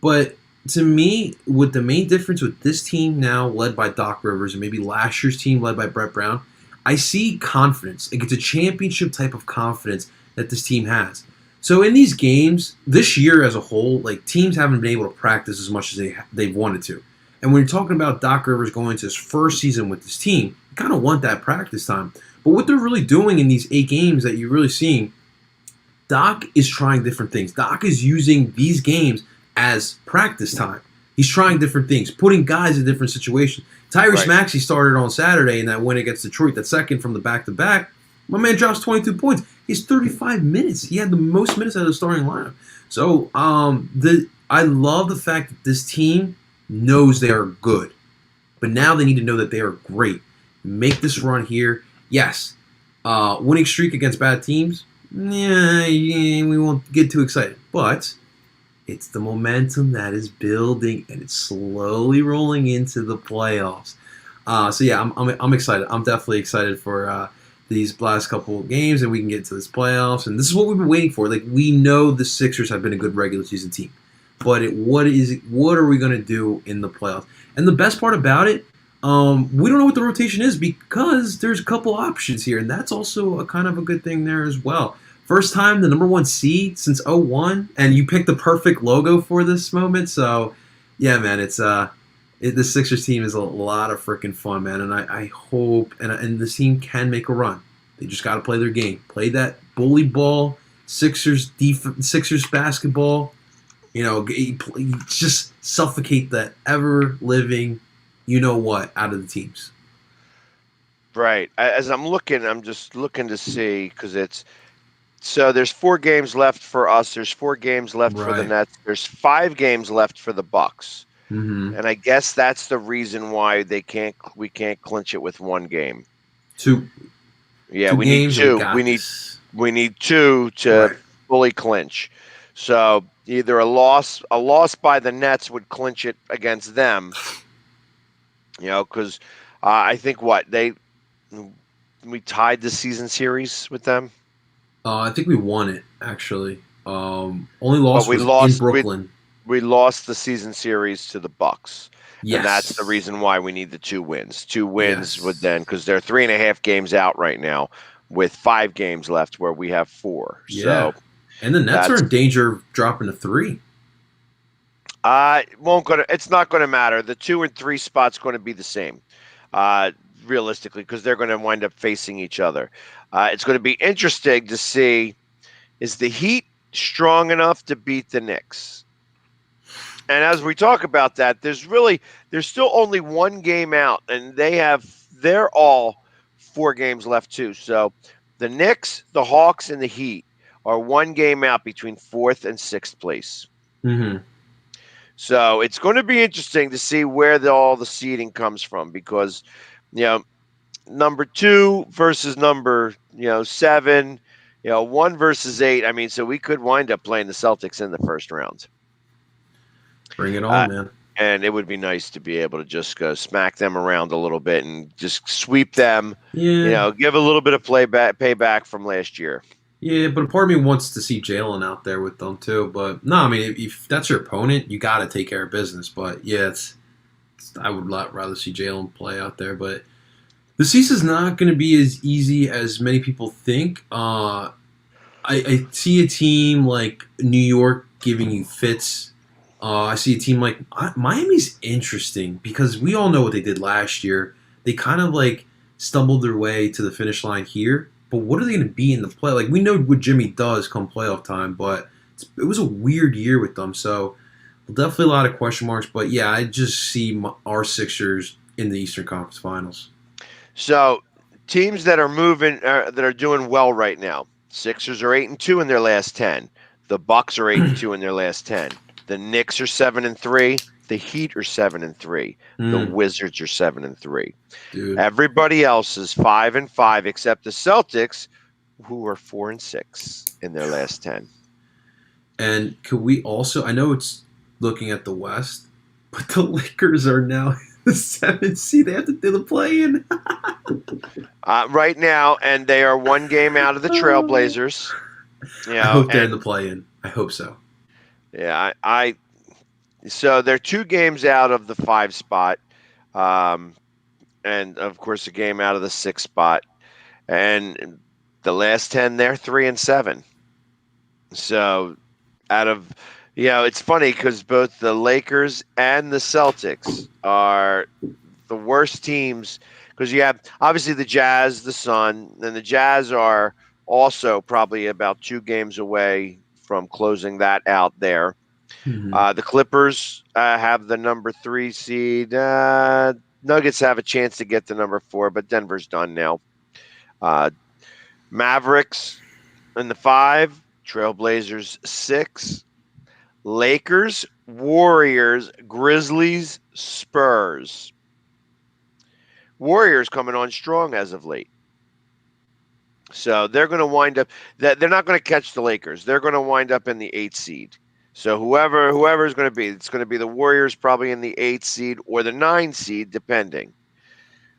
But to me, with the main difference with this team now led by Doc Rivers and maybe last year's team led by Brett Brown, I see confidence. Like, it's a championship type of confidence that this team has. So in these games, this year as a whole, like, teams haven't been able to practice as much as they've wanted to. And when you're talking about Doc Rivers going into his first season with this team, you kind of want that practice time. But what they're really doing in these 8 games that you're really seeing, Doc is trying different things. Doc is using these games as practice time. He's trying different things, putting guys in different situations. Tyrese Maxey started on Saturday in that win against Detroit, that second from the back-to-back. My man drops 22 points. He's 35 minutes. He had the most minutes out of the starting lineup. So I love the fact that this team knows they are good. But now they need to know that they are great. Make this run here. Yes. Winning streak against bad teams. Yeah, we won't get too excited. But it's the momentum that is building, and it's slowly rolling into the playoffs. So yeah, I'm excited. I'm definitely excited for these last couple of games, and we can get to this playoffs. And this is what we've been waiting for. Like, we know the Sixers have been a good regular season team, but what are we going to do in the playoffs? And the best part about it, we don't know what the rotation is because there's a couple options here, and that's also a kind of a good thing there as well. First time the number 1 seed since 2001, and you picked the perfect logo for this moment. So, yeah, man, the Sixers team is a lot of freaking fun, man, and I hope and this team can make a run. They just got to play their game, play that bully ball, Sixers basketball, Just suffocate the ever living, out of the teams. Right. As I'm just looking to see because there's 4 games left for us. There's 4 games left for the Right. Nets. There's 5 games left for the Bucks. Mm-hmm. And I guess that's the reason why we can't clinch it with 1 game. 2. Yeah, 2 we need games. And we 2. got this. We need 2 to Right. fully clinch. So either a loss by the Nets would clinch it against them. Because I think we tied the season series with them. I think we won it actually. Only loss we was lost in Brooklyn. We lost the season series to the Bucks. Yes. And that's the reason why we need the 2 wins. 2 wins Yes. would then, because they're 3.5 games out right now, with 5 games left where we have 4. Yeah. So, and the Nets are in danger of dropping to 3. It's not going to matter. The 2 and 3 spot's going to be the same, realistically, because they're going to wind up facing each other. It's going to be interesting to see, is the Heat strong enough to beat the Knicks? And as we talk about that, there's still only 1 game out, and they're all 4 games left too. So the Knicks, the Hawks, and the Heat are 1 game out between 4th and 6th place. Mm-hmm. So it's going to be interesting to see where all the seeding comes from, because number 2 versus number 7, 1 versus 8. I mean, so we could wind up playing the Celtics in the first round. Bring it on, man. And it would be nice to be able to just go smack them around a little bit and just sweep them. Yeah. Give a little bit of payback from last year. Yeah, but a part of me wants to see Jalen out there with them too. But no, I mean, if that's your opponent, you got to take care of business. But yeah, I would rather see Jalen play out there. But the season's not going to be as easy as many people think. I see a team like New York giving you fits. I see a team like Miami's interesting because we all know what they did last year. They kind of stumbled their way to the finish line here. But what are they going to be in the play? We know what Jimmy does come playoff time, but it was a weird year with them. So definitely a lot of question marks. But yeah, I just see our Sixers in the Eastern Conference Finals. So teams that are moving, that are doing well right now. Sixers are 8-2 in their last 10. The Bucks are 8-2 in their last 10. The Knicks are 7-3. The Heat are 7-3. The Wizards are 7-3. Dude. Everybody else is 5-5 except the Celtics, who are 4-6 in their last 10. And could we also? I know it's looking at the West, but the Lakers are now the 7th seed. They have to do the play-in right now, and they are 1 game out of the Trailblazers. I hope they're in the play-in. I hope so. Yeah, so they're 2 games out of the 5 spot, and of course a game out of the 6 spot, and the last 10 they're 3-7. So out of it's funny because both the Lakers and the Celtics are the worst teams, because you have obviously the Jazz, the Sun, and the Jazz are also probably about 2 games away from closing that out there. Mm-hmm. The Clippers have the number 3 seed. Nuggets have a chance to get the number 4, but Denver's done now. Mavericks in the 5, Trailblazers 6, Lakers, Warriors, Grizzlies, Spurs. Warriors coming on strong as of late. So they're going to wind up they're not going to catch the Lakers. They're going to wind up in the 8th seed. So whoever is going to be, it's going to be the Warriors probably in the 8th seed or the 9th seed, depending.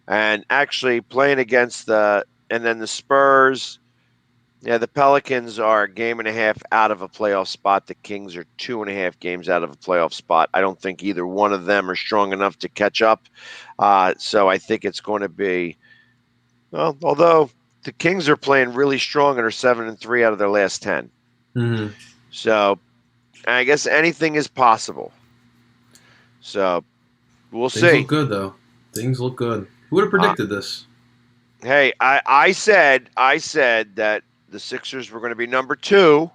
And actually playing against and then the Spurs. Yeah, the Pelicans are a game and a half out of a playoff spot. The Kings are 2.5 games out of a playoff spot. I don't think either one of them are strong enough to catch up. So I think it's going to be, well, although the Kings are playing really strong and are 7-3 out of their last 10. Mm-hmm. So I guess anything is possible. So we'll see. Things look good, though. Things look good. Who would have predicted this? Hey, I said that the Sixers were going to be number 2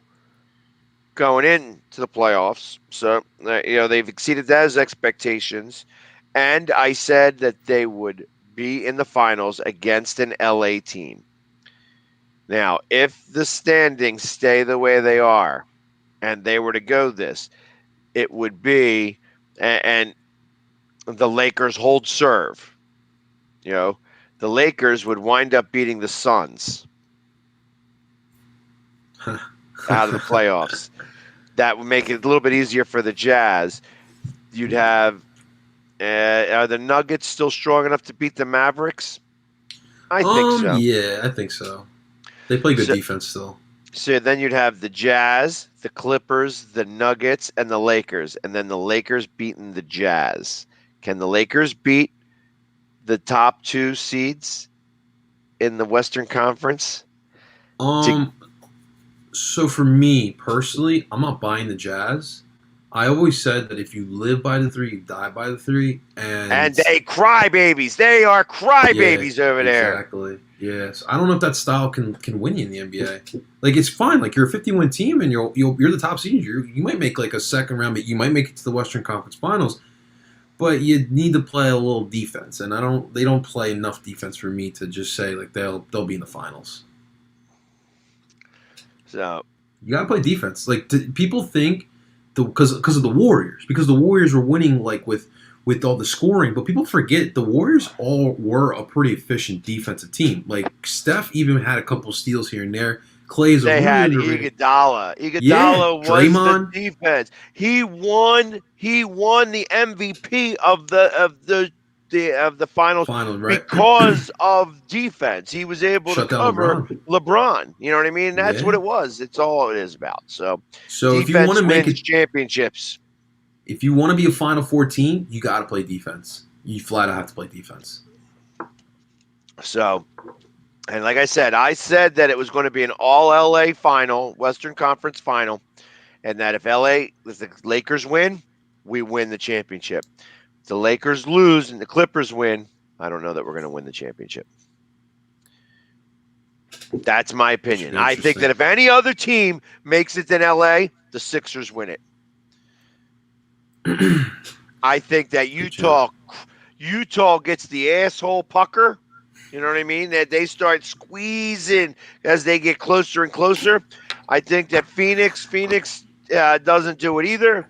going into the playoffs. So, they've exceeded those expectations. And I said that they would be in the finals against an LA team. Now, if the standings stay the way they are and they were to go this, it would be, and the Lakers hold serve. The Lakers would wind up beating the Suns out of the playoffs. That would make it a little bit easier for the Jazz. You'd have, are the Nuggets still strong enough to beat the Mavericks? I think so. Yeah, I think so. They play good So- defense still. So then you'd have the Jazz, the Clippers, the Nuggets, and the Lakers. And then the Lakers beating the Jazz. Can the Lakers beat the top 2 seeds in the Western Conference? So for me personally, I'm not buying the Jazz. I always said that if you live by the 3, you die by the 3, And they cry babies. They are crybabies over there. Exactly. Yes. I don't know if that style can win you in the NBA. Like, it's fine. Like, you're a 50-win team and you're the top seed. You might make like a second round, but you might make it to the Western Conference Finals. But you need to play a little defense, and they don't play enough defense for me to just say like they'll be in the finals. So you gotta play defense. Like, people think because of the Warriors, because the Warriors were winning like with all the scoring, but people forget the Warriors all were a pretty efficient defensive team. Like, Steph even had a couple steals here and there. Clay's they a really had underrated. Iguodala. Yeah, Was Draymond. the defense. He won the MVP of the finals Right? because of defense. He was able Shut to down cover LeBron. You know what I mean? That's Yeah. what it was. It's all it is about. So if you want to make wins it, championships. if you want to be a Final Four team, you got to play defense. You flat out have to play defense. So, and like I said that it was going to be an all LA final, Western Conference final, and that if the Lakers win, we win the championship. If the Lakers lose and the Clippers win, I don't know that we're going to win the championship. That's my opinion. I think that if any other team makes it in LA, the Sixers win it. I think that Utah gets the asshole pucker. You know what I mean? That they start squeezing as they get closer and closer. I think that Phoenix doesn't do it either.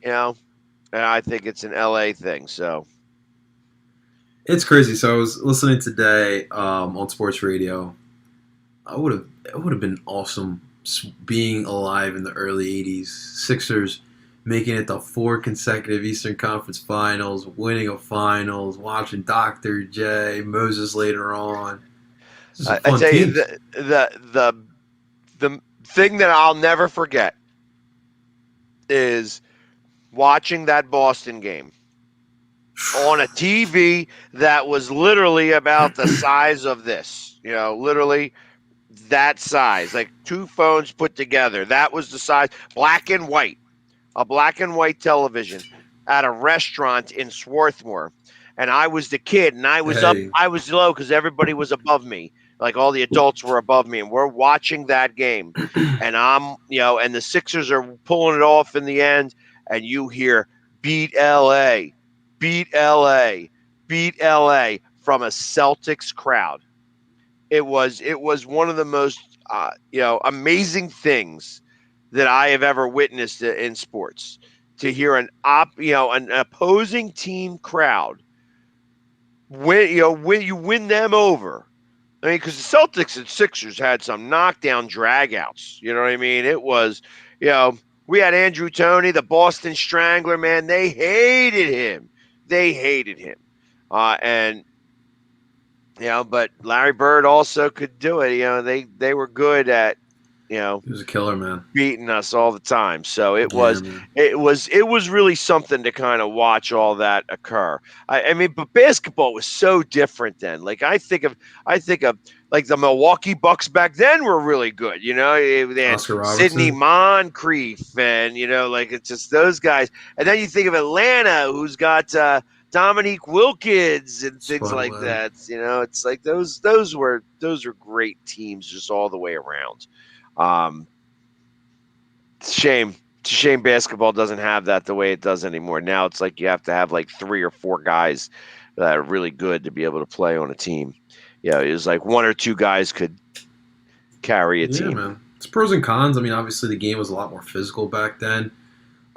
And I think it's an LA thing. So it's crazy. So I was listening today on sports radio. It would have been awesome being alive in the early '80s. Sixers making it to 4 consecutive Eastern Conference Finals, winning a finals, watching Dr. J, Moses later on. I tell you, the thing that I'll never forget is watching that Boston game on a TV that was literally about the size of this. Literally that size, like 2 phones put together. That was the size, black and white. A black and white television at a restaurant in Swarthmore. And I was the kid, and I was up, I was low because everybody was above me. Like, all the adults were above me, and we're watching that game. And and the Sixers are pulling it off in the end, and you hear beat LA, beat LA, beat LA from a Celtics crowd. It was one of the most amazing things that I have ever witnessed in sports, to hear an opposing team crowd when you win them over. I mean, because the Celtics and Sixers had some knockdown dragouts. You know what I mean? It was, we had Andrew Toney, the Boston Strangler, man. They hated him. But Larry Bird also could do it. They were good at, he was a killer, man, beating us all the time. So it was really something to kind of watch all that occur. I mean, but basketball was so different then. Like, I think of like the Milwaukee Bucks back then were really good. They had Sidney Moncrief, and like, it's just those guys. And then you think of Atlanta, who's got Dominique Wilkins and things like that. It's like those were great teams just all the way around. It's a shame. It's a shame basketball doesn't have that the way it does anymore. Now it's like you have to have like 3 or 4 guys that are really good to be able to play on a team. Yeah, it was like 1 or 2 guys could carry a Yeah, team. man. It's pros and cons. I mean, obviously the game was a lot more physical back then.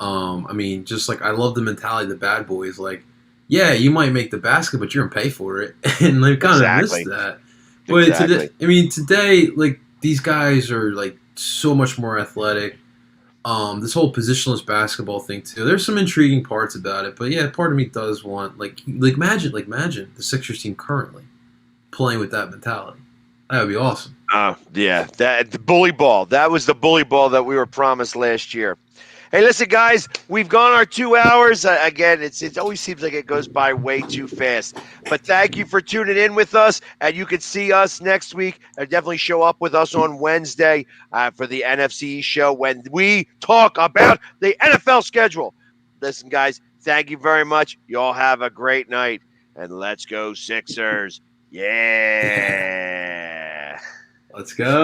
I mean, just like I love the mentality of the bad boys. Like, yeah, you might make the basket, but you're gonna pay for it, and they kind of Exactly. missed that. But Exactly. today, like these guys are like so much more athletic. This whole positionless basketball thing too. There's some intriguing parts about it, but yeah, part of me does want like imagine the Sixers team currently playing with that mentality. That would be awesome. Yeah, that the bully ball. That was the bully ball that we were promised last year. Hey, listen, guys, we've gone our 2 hours. Again, it always seems like it goes by way too fast. But thank you for tuning in with us, and you can see us next week. Definitely show up with us on Wednesday for the NFC show when we talk about the NFL schedule. Listen, guys, thank you very much. You all have a great night, and let's go Sixers. Yeah. Let's go.